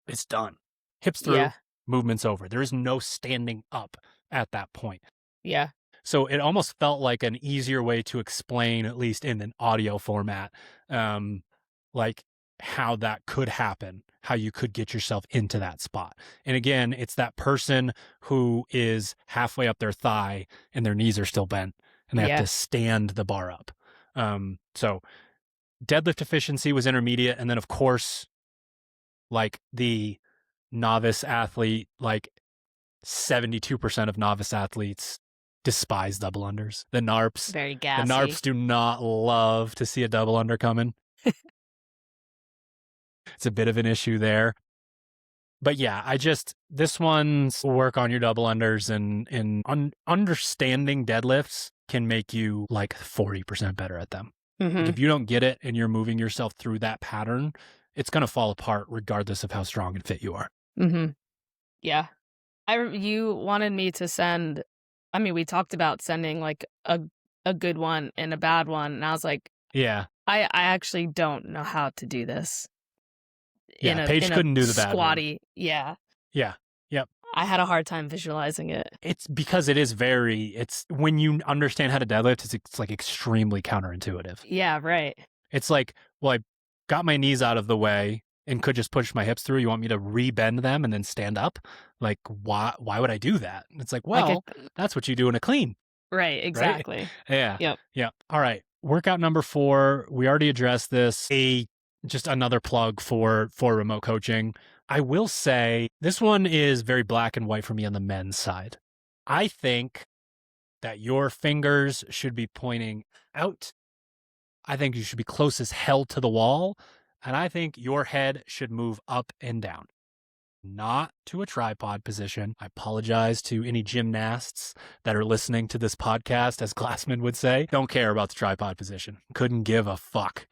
it's done. Hips through, Yeah. movement's over. There is no standing up at that point. Yeah. So it almost felt like an easier way to explain, at least in an audio format, like how that could happen, how you could get yourself into that spot. And again, it's that person who is halfway up their thigh and their knees are still bent and they have to stand the bar up. So deadlift efficiency was intermediate. And then, of course, like the novice athlete, like 72% of novice athletes despise double unders. The NARPs. Very gassy. The NARPs do not love to see a double under coming. It's a bit of an issue there. But yeah, this one's work on your double unders and understanding deadlifts can make you like 40% better at them. Like if you don't get it and you're moving yourself through that pattern, it's going to fall apart regardless of how strong and fit you are. Yeah. You wanted me to send, I mean, we talked about sending like a good one and a bad one. And I was like, yeah, I actually don't know how to do this. Yeah, Paige couldn't do the bad one. Squatty. Yeah. Yeah. Yep. I had a hard time visualizing it. It's because it's when you understand how to deadlift, it's like extremely counterintuitive. Yeah, right. It's like, well, I got my knees out of the way and could just push my hips through. You want me to rebend them and then stand up? Like, why would I do that? It's like, well, that's what you do in a clean. Right, exactly. Right? Yeah. Yep. Yeah. All right. Workout number 4. We already addressed this. Just another plug for remote coaching. I will say this one is very black and white for me on the men's side. I think that your fingers should be pointing out. I think you should be close as hell to the wall. And I think your head should move up and down, not to a tripod position. I apologize to any gymnasts that are listening to this podcast, as Glassman would say. Don't care about the tripod position. Couldn't give a fuck.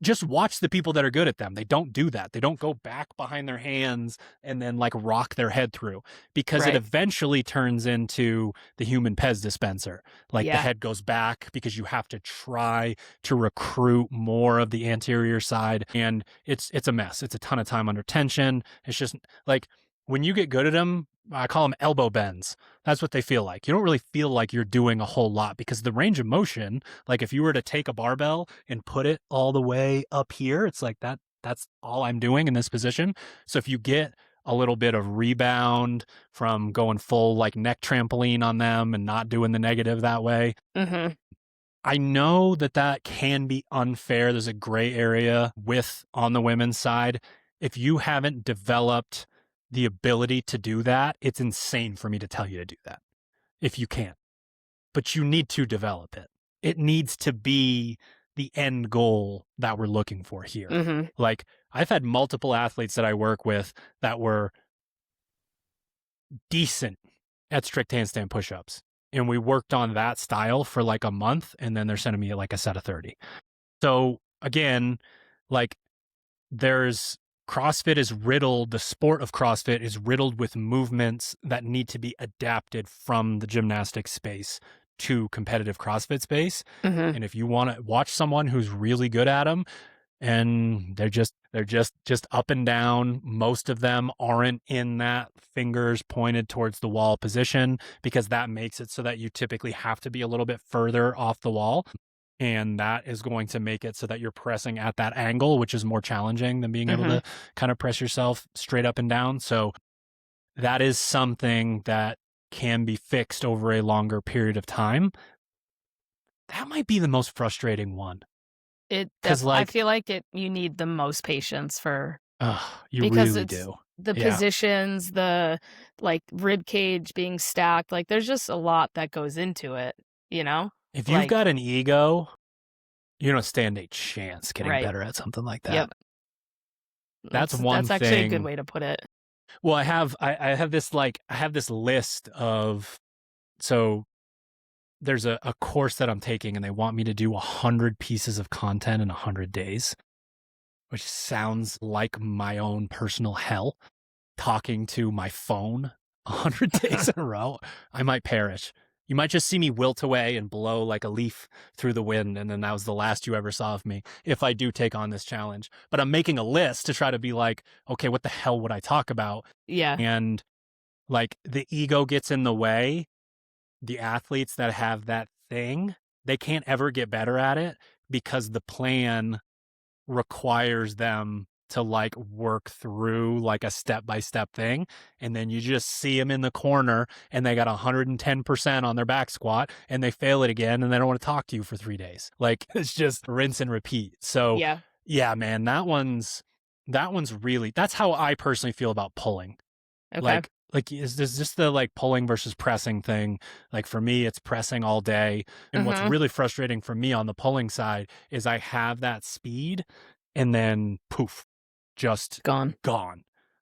Just watch the people that are good at them. They don't do that. They don't go back behind their hands and then like rock their head through, because it eventually turns into the human Pez dispenser. Like the head goes back because you have to try to recruit more of the anterior side. And it's a mess. It's a ton of time under tension. It's just like when you get good at them, I call them elbow bends. That's what they feel like. You don't really feel like you're doing a whole lot because the range of motion, like if you were to take a barbell and put it all the way up here, it's like that's all I'm doing in this position. So if you get a little bit of rebound from going full like neck trampoline on them and not doing the negative that way, I know that can be unfair. There's a gray area on the women's side. If you haven't developed the ability to do that, it's insane for me to tell you to do that if you can't. But you need to develop it. It needs to be the end goal that we're looking for here. Like I've had multiple athletes that I work with that were decent at strict handstand pushups. And we worked on that style for like a month, and then they're sending me like a set of 30. So again, like CrossFit is riddled, the sport of CrossFit is riddled with movements that need to be adapted from the gymnastics space to competitive CrossFit space. And if you want to watch someone who's really good at them and they're just up and down, most of them aren't in that fingers pointed towards the wall position, because that makes it so that you typically have to be a little bit further off the wall. And that is going to make it so that you're pressing at that angle, which is more challenging than being able to kind of press yourself straight up and down. So that is something that can be fixed over a longer period of time. That might be the most frustrating one. I feel like you need the most patience for. You really do. The positions, the like rib cage being stacked. Like there's just a lot that goes into it, you know? If you've got an ego, you don't stand a chance getting better at something like that. Yep. That's actually a good way to put it. Well, I have this list of, so there's a course that I'm taking and they want me to do 100 pieces of content in 100 days, which sounds like my own personal hell, talking to my phone 100 days in a row, I might perish. You might just see me wilt away and blow like a leaf through the wind, and then that was the last you ever saw of me if I do take on this challenge. But I'm making a list to try to be like, okay, what the hell would I talk about? Yeah. And like the ego gets in the way. The athletes that have that thing, they can't ever get better at it because the plan requires them to like work through like a step-by-step thing. And then you just see them in the corner and they got 110% on their back squat and they fail it again and they don't want to talk to you for 3 days. Like it's just rinse and repeat. So yeah, man, that one's really, that's how I personally feel about pulling. Okay. Like is this just the like pulling versus pressing thing? Like for me, it's pressing all day. And what's really frustrating for me on the pulling side is I have that speed and then poof, just gone.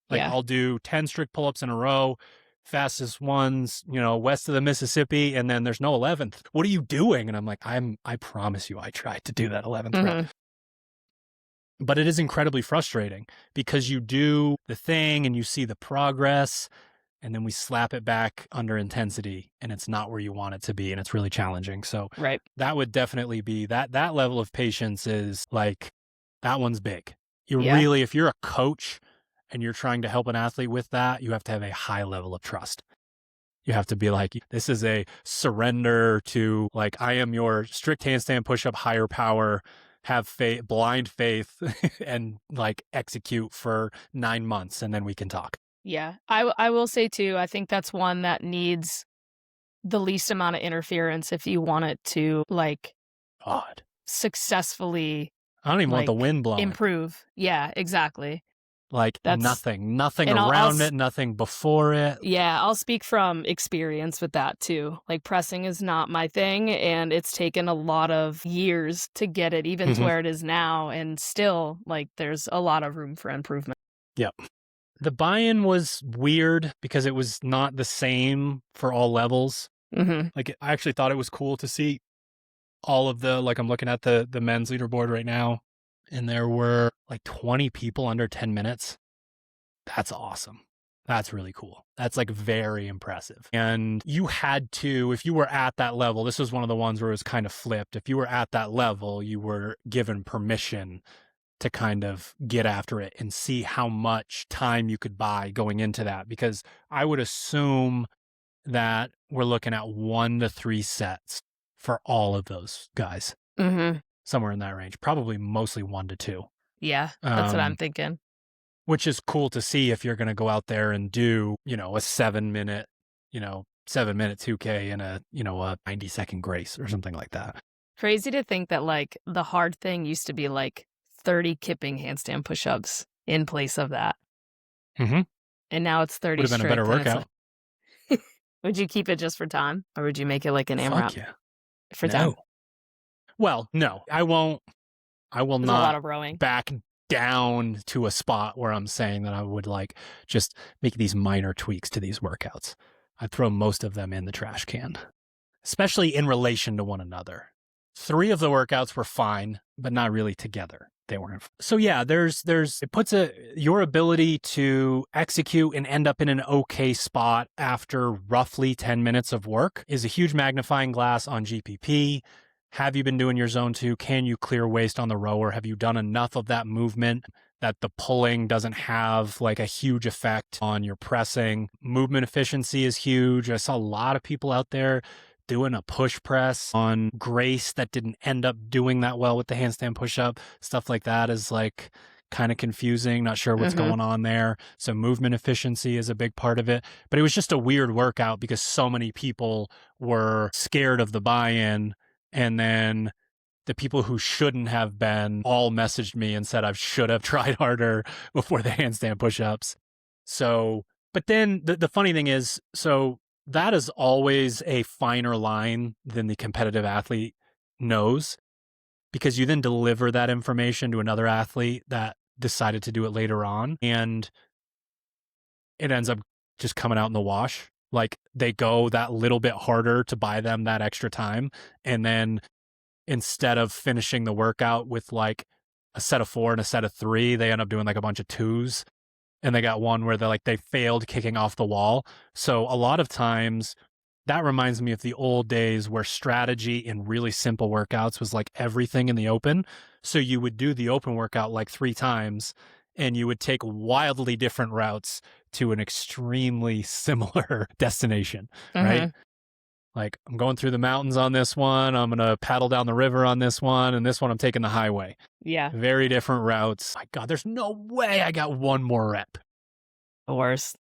Like I'll do 10 strict pull-ups in a row, fastest ones, west of the Mississippi, and then there's no 11th. What are you doing? And I'm like, I promise you, I tried to do that 11th rep. But it is incredibly frustrating because you do the thing and you see the progress and then we slap it back under intensity and it's not where you want it to be and it's really challenging. So that would definitely be that level of patience is like, that one's big. Really, if you're a coach and you're trying to help an athlete with that, you have to have a high level of trust. You have to be like, this is a surrender to like, I am your strict handstand push-up, higher power, have faith, blind faith, and like execute for 9 months and then we can talk. Yeah. I will say too, I think that's one that needs the least amount of interference if you want it to like successfully. I don't even want the wind blowing. Improve. Yeah, exactly. Like nothing around it, nothing before it. Yeah, I'll speak from experience with that too. Like pressing is not my thing and it's taken a lot of years to get it even to where it is now. And still like there's a lot of room for improvement. Yep. The buy-in was weird because it was not the same for all levels. Like I actually thought it was cool to see all of the, like I'm looking at the men's leaderboard right now and there were like 20 people under 10 minutes. That's awesome. That's really cool. That's like very impressive. And you had to, if you were at that level, this was one of the ones where it was kind of flipped. If you were at that level, you were given permission to kind of get after it and see how much time you could buy going into that. Because I would assume that we're looking at 1 to 3 sets for all of those guys. Somewhere in that range, probably mostly 1 to 2. Yeah, that's what I'm thinking. Which is cool to see if you're going to go out there and do, a 7-minute 2K and a 90-second grace or something like that. Crazy to think that like the hard thing used to be like 30 kipping handstand push-ups in place of that. And now it's 30 Would have been a better workout. Like... Would you keep it just for time or would you make it like an AMRAP? Yeah. For time? Well, no, I won't. I will There's not a lot of rowing. back down to a spot where I'm saying that I would like just make these minor tweaks to these workouts. I'd throw most of them in the trash can, especially in relation to one another. 3 of the workouts were fine, but not really together. They weren't. So yeah, it puts your ability to execute and end up in an okay spot after roughly 10 minutes of work is a huge magnifying glass on GPP. Have you been doing your zone 2? Can you clear waist on the rower? Have you done enough of that movement that the pulling doesn't have like a huge effect on your pressing? Movement efficiency is huge. I saw a lot of people out there doing a push press on Grace that didn't end up doing that well with the handstand push-up. Stuff like that is like kind of confusing, not sure what's going on there. So movement efficiency is a big part of it. But it was just a weird workout because so many people were scared of the buy-in. And then the people who shouldn't have been all messaged me and said I should have tried harder before the handstand push-ups. So, but then the funny thing is, so that is always a finer line than the competitive athlete knows, because you then deliver that information to another athlete that decided to do it later on, and it ends up just coming out in the wash. Like they go that little bit harder to buy them that extra time, and then instead of finishing the workout with like a set of 4 and a set of 3, they end up doing like a bunch of 2s. and they got one where they failed kicking off the wall. So a lot of times that reminds me of the old days where strategy in really simple workouts was like everything in the open. So you would do the open workout like 3 times and you would take wildly different routes to an extremely similar destination, right? Like, I'm going through the mountains on this one. I'm going to paddle down the river on this one. And this one, I'm taking the highway. Yeah. Very different routes. My God, there's no way I got one more rep. The worst.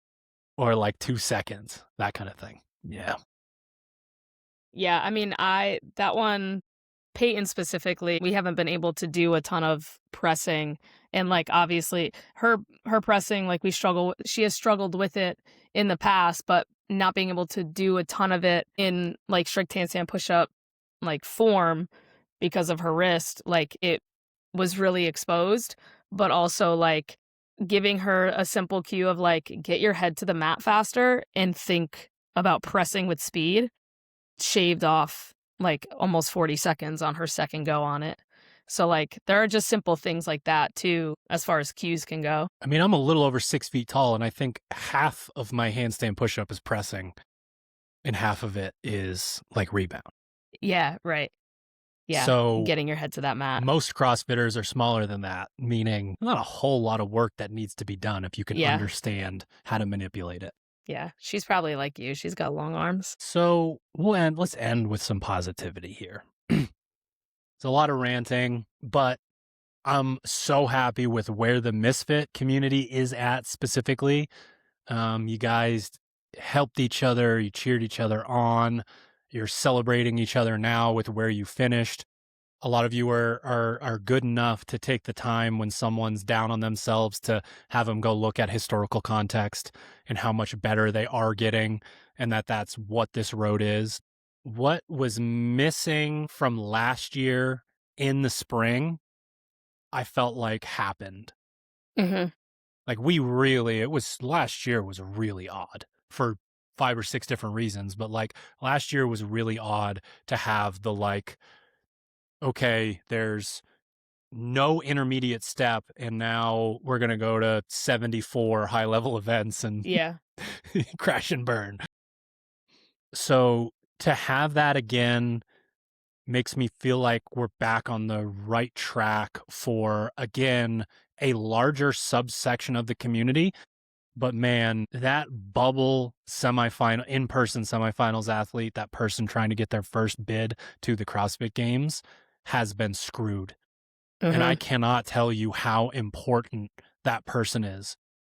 Or like 2 seconds, that kind of thing. Yeah. Yeah. I mean, that one, Peyton specifically, we haven't been able to do a ton of pressing. And like, obviously, her pressing, like she has struggled with it in the past, but not being able to do a ton of it in like strict handstand push-up like form because of her wrist, like it was really exposed, but also like giving her a simple cue of like, get your head to the mat faster and think about pressing with speed, shaved off like almost 40 seconds on her second go on it. So like there are just simple things like that too, as far as cues can go. I mean, I'm a little over 6 feet tall, and I think half of my handstand push-up is pressing, and half of it is like rebound. Yeah, right. Yeah, so getting your head to that mat. Most CrossFitters are smaller than that, meaning not a whole lot of work that needs to be done if you can understand how to manipulate it. Yeah, she's probably like you. She's got long arms. So let's end with some positivity here. It's a lot of ranting, but I'm so happy with where the Misfit community is at specifically. You guys helped each other. You cheered each other on. You're celebrating each other now with where you finished. A lot of you are good enough to take the time when someone's down on themselves to have them go look at historical context and how much better they are getting, and that's what this road is. What was missing from last year in the spring, I felt like happened. Like last year was really odd for 5 or 6 different reasons, but like last year was really odd to have the like, okay, there's no intermediate step, and now we're going to go to 74 high level events and crash and burn. So to have that again makes me feel like we're back on the right track for, again, a larger subsection of the community. But man, that bubble semifinal, in-person semifinals athlete, that person trying to get their first bid to the CrossFit Games has been screwed. And I cannot tell you how important that person is.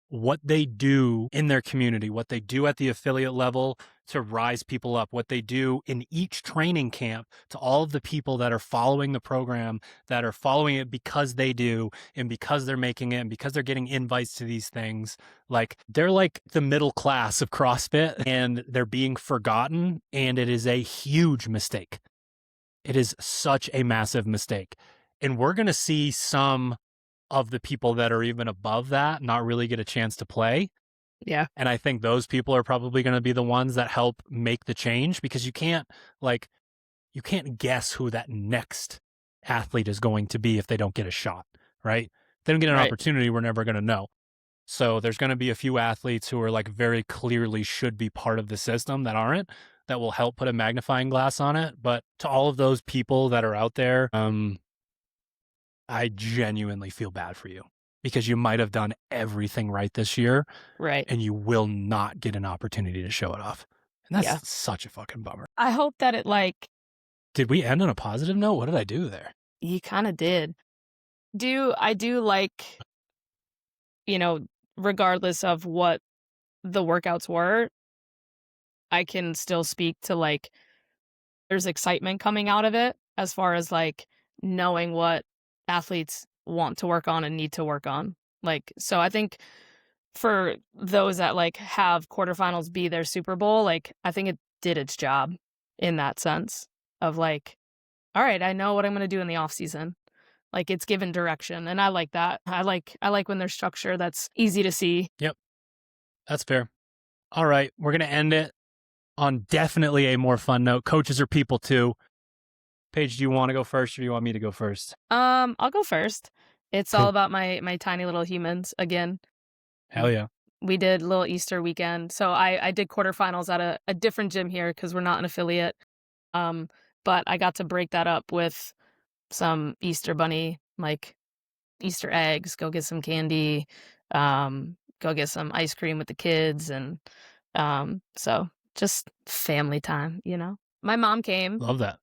What they do in their community, what they do at the affiliate level to rise people up, what they do in each training camp to all of the people that are following the program, that are following it because they do, and because they're making it, and because they're getting invites to these things. Like, they're like the middle class of CrossFit, and they're being forgotten, and it is a huge mistake. It is such a massive mistake. And we're going to see some of the people that are even above that not really get a chance to play. Yeah. And I think those people are probably going to be the ones that help make the change, because you can't guess who that next athlete is going to be if they don't get a shot, right? If they don't get an opportunity, we're never going to know. So there's going to be a few athletes who are like very clearly should be part of the system that aren't, that will help put a magnifying glass on it. But to all of those people that are out there, I genuinely feel bad for you, because you might have done everything right this year. Right. And you will not get an opportunity to show it off. And that's such a fucking bummer. I hope that it Did we end on a positive note? What did I do there? You kind of did. I do like, regardless of what the workouts were, I can still speak to like, there's excitement coming out of it as far as like knowing what athletes want to work on and need to work on. Like, so I think for those that like have quarterfinals be their Super Bowl, like I think it did its job in that sense of like, all right, I know what I'm going to do in the off season. Like, it's given direction, and I like that. I like when there's structure that's easy to see. Yep. That's fair. All right, we're going to end it on definitely a more fun note. Coaches are people too. Paige, do you want to go first, or do you want me to go first? I'll go first. It's all about my tiny little humans again. Hell yeah. We did a little Easter weekend. So I did quarterfinals at a different gym here because we're not an affiliate. But I got to break that up with some Easter bunny, like Easter eggs, go get some candy, go get some ice cream with the kids. And so just family time, you know? My mom came. Love that.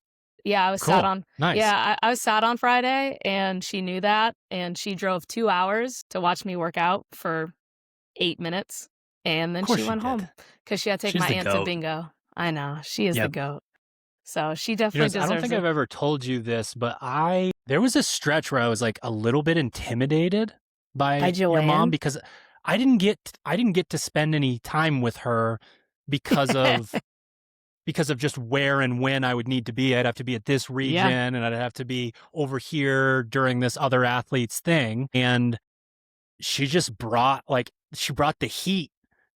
Yeah, I was Cool. sat on. Nice. Yeah, I was sat on Friday, and she knew that, and she drove 2 hours to watch me work out for 8 minutes, and then course she she went did. home because she had to take She's my the aunt to goat. bingo. I know, she is the Yep. goat. So she You definitely know, I deserves don't think it. I've ever told you this, but there was a stretch where I was like a little bit intimidated by your mom Joanne? because I didn't get to spend any time with her because of just where and when I would need to be. I'd have to be at this region and I'd have to be over here during this other athlete's thing. And she just brought the heat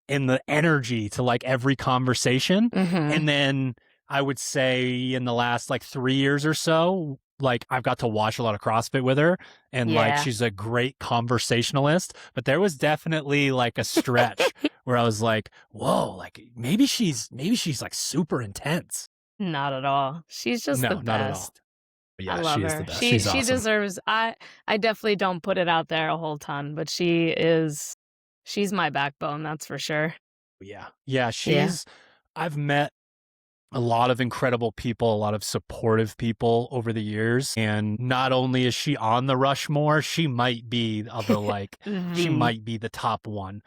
and the energy to like every conversation. Mhm. And then I would say in the last like 3 years or so, like I've got to watch a lot of CrossFit with her, and like Yeah. she's a great conversationalist. But there was definitely like a stretch where I was like, whoa, like maybe she's like super intense. Not at all. She's just the No, not at all. best. But yeah, I love she is her. the best. She She's awesome. deserves. I definitely don't put it out there a whole ton, but she's my backbone. That's for sure. Yeah, I've met a lot of incredible people, a lot of supportive people over the years. And not only is she on the Rushmore, she might be she might be the top one.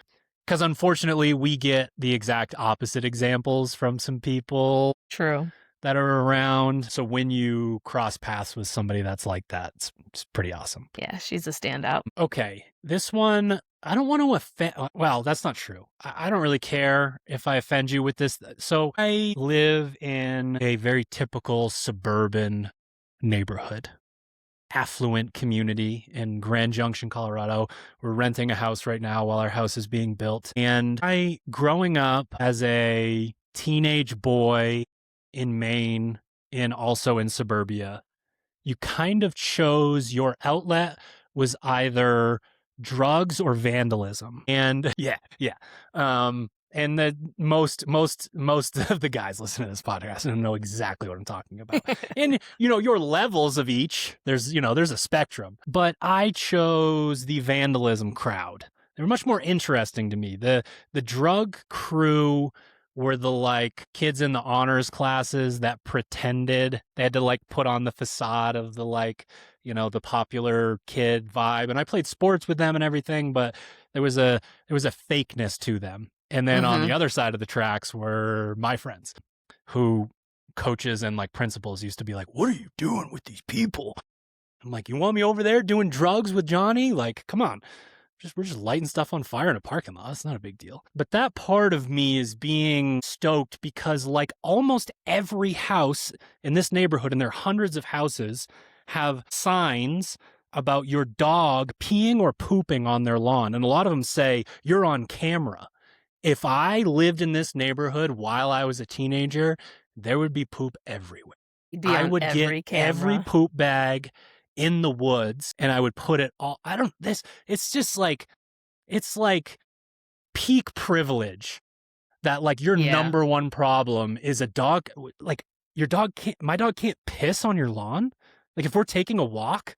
Because unfortunately, we get the exact opposite examples from some people True. that are around. So when you cross paths with somebody that's like that, it's pretty awesome. Yeah, she's a standout. Okay, this one, I don't want to offend. Well, that's not true. I don't really care if I offend you with this. So I live in a very typical suburban neighborhood, affluent community in Grand Junction, Colorado. We're renting a house right now while our house is being built. And growing up as a teenage boy in Maine and also in suburbia, you kind of chose your outlet was either drugs or vandalism. And yeah. And the most of the guys listening to this podcast don't know exactly what I'm talking about. And your levels of each, there's a spectrum. But I chose the vandalism crowd. They were much more interesting to me. The drug crew were the like kids in the honors classes that pretended they had to like put on the facade of the like, the popular kid vibe. And I played sports with them and everything, but there was a fakeness to them. And then on the other side of the tracks were my friends who coaches and like principals used to be like, what are you doing with these people? I'm like, you want me over there doing drugs with Johnny? Like, come on. We're just lighting stuff on fire in a parking lot. It's not a big deal. But that part of me is being stoked because like almost every house in this neighborhood, and there are hundreds of houses, have signs about your dog peeing or pooping on their lawn. And a lot of them say, you're on camera. If I lived in this neighborhood while I was a teenager, there would be poop everywhere. I would get every poop bag in the woods and I would put it all. It's just like, it's like peak privilege that like your number one problem is a dog. Like my dog can't piss on your lawn. Like if we're taking a walk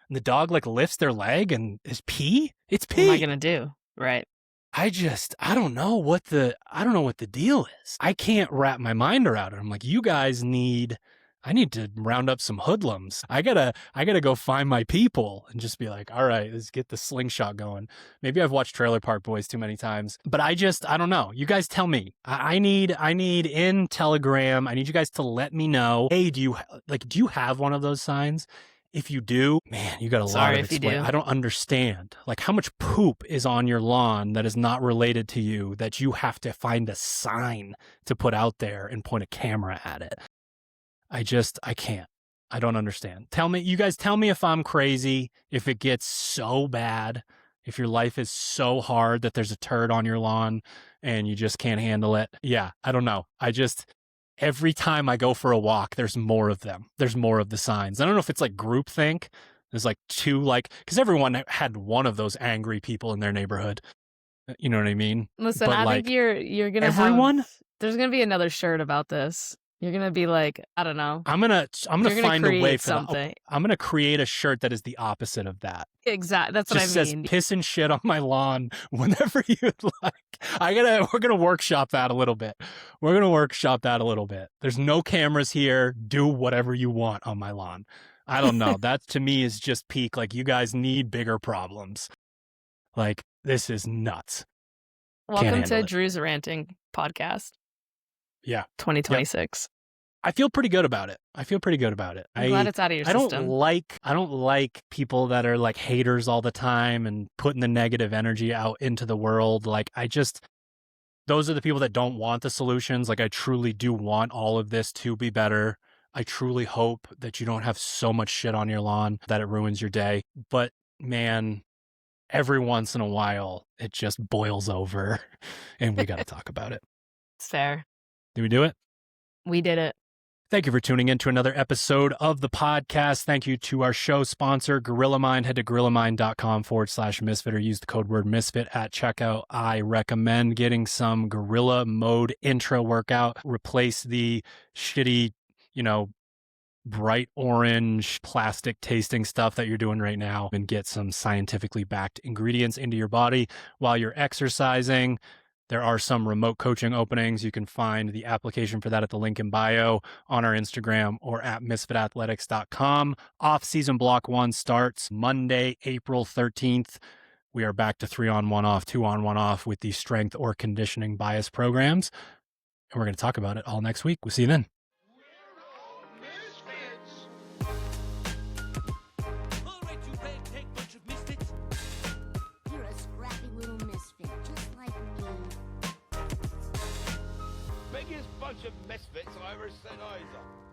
and the dog like lifts their leg and is pee, it's pee. What am I going to do? Right. I don't know what the deal is. I can't wrap my mind around it. I'm like, I need to round up some hoodlums. I gotta go find my people and just be like, all right, let's get the slingshot going. Maybe I've watched Trailer Park Boys too many times, but I don't know. You guys tell me. I need in Telegram. I need you guys to let me know. Hey, do you have one of those signs? If you do, man, you got a lot of explain. I don't understand. Like how much poop is on your lawn that is not related to you that you have to find a sign to put out there and point a camera at it. I can't. I don't understand. You guys tell me if I'm crazy, if it gets so bad, if your life is so hard that there's a turd on your lawn and you just can't handle it. Yeah, I don't know. Every time I go for a walk, there's more of them. There's more of the signs. I don't know if it's like groupthink. There's like two, because everyone had one of those angry people in their neighborhood. You know what I mean? Listen, But I like think you're gonna everyone, there's gonna be another shirt about this. You're gonna be like, I don't know. I'm gonna You're gonna find a way create for that. something. I'm gonna create a shirt that is the opposite of that. Exactly. That's what I Just says mean. piss and shit on my lawn whenever you'd like. We're gonna workshop that a little bit. There's no cameras here. Do whatever you want on my lawn. I don't know. That to me is just peak. Like, you guys need bigger problems. Like, this is nuts. Welcome to handle it. Drew's Ranting Podcast Yeah. 2026. I feel pretty good about it. I'm glad it's out of your system. I don't like people that are like haters all the time and putting the negative energy out into the world. Like, those are the people that don't want the solutions. Like, I truly do want all of this to be better. I truly hope that you don't have so much shit on your lawn that it ruins your day. But man, every once in a while, it just boils over and we got to talk about it. It's fair. Did we do it? We did it. Thank you for tuning in to another episode of the podcast. Thank you to our show sponsor, Gorilla Mind. Head to gorillamind.com/misfit or use the code word misfit at checkout. I recommend getting some Gorilla Mode intro workout. Replace the shitty, bright orange plastic tasting stuff that you're doing right now and get some scientifically backed ingredients into your body while you're exercising. There are some remote coaching openings. You can find the application for that at the link in bio, on our Instagram, or at misfitathletics.com. Off-season block 1 starts Monday, April 13th. We are back to 3-on-1 off, 2-on-1 off with the strength or conditioning bias programs. And we're going to talk about it all next week. We'll see you then. You're a scrappy little misfit, just like me. Biggest bunch of misfits I ever set eyes on.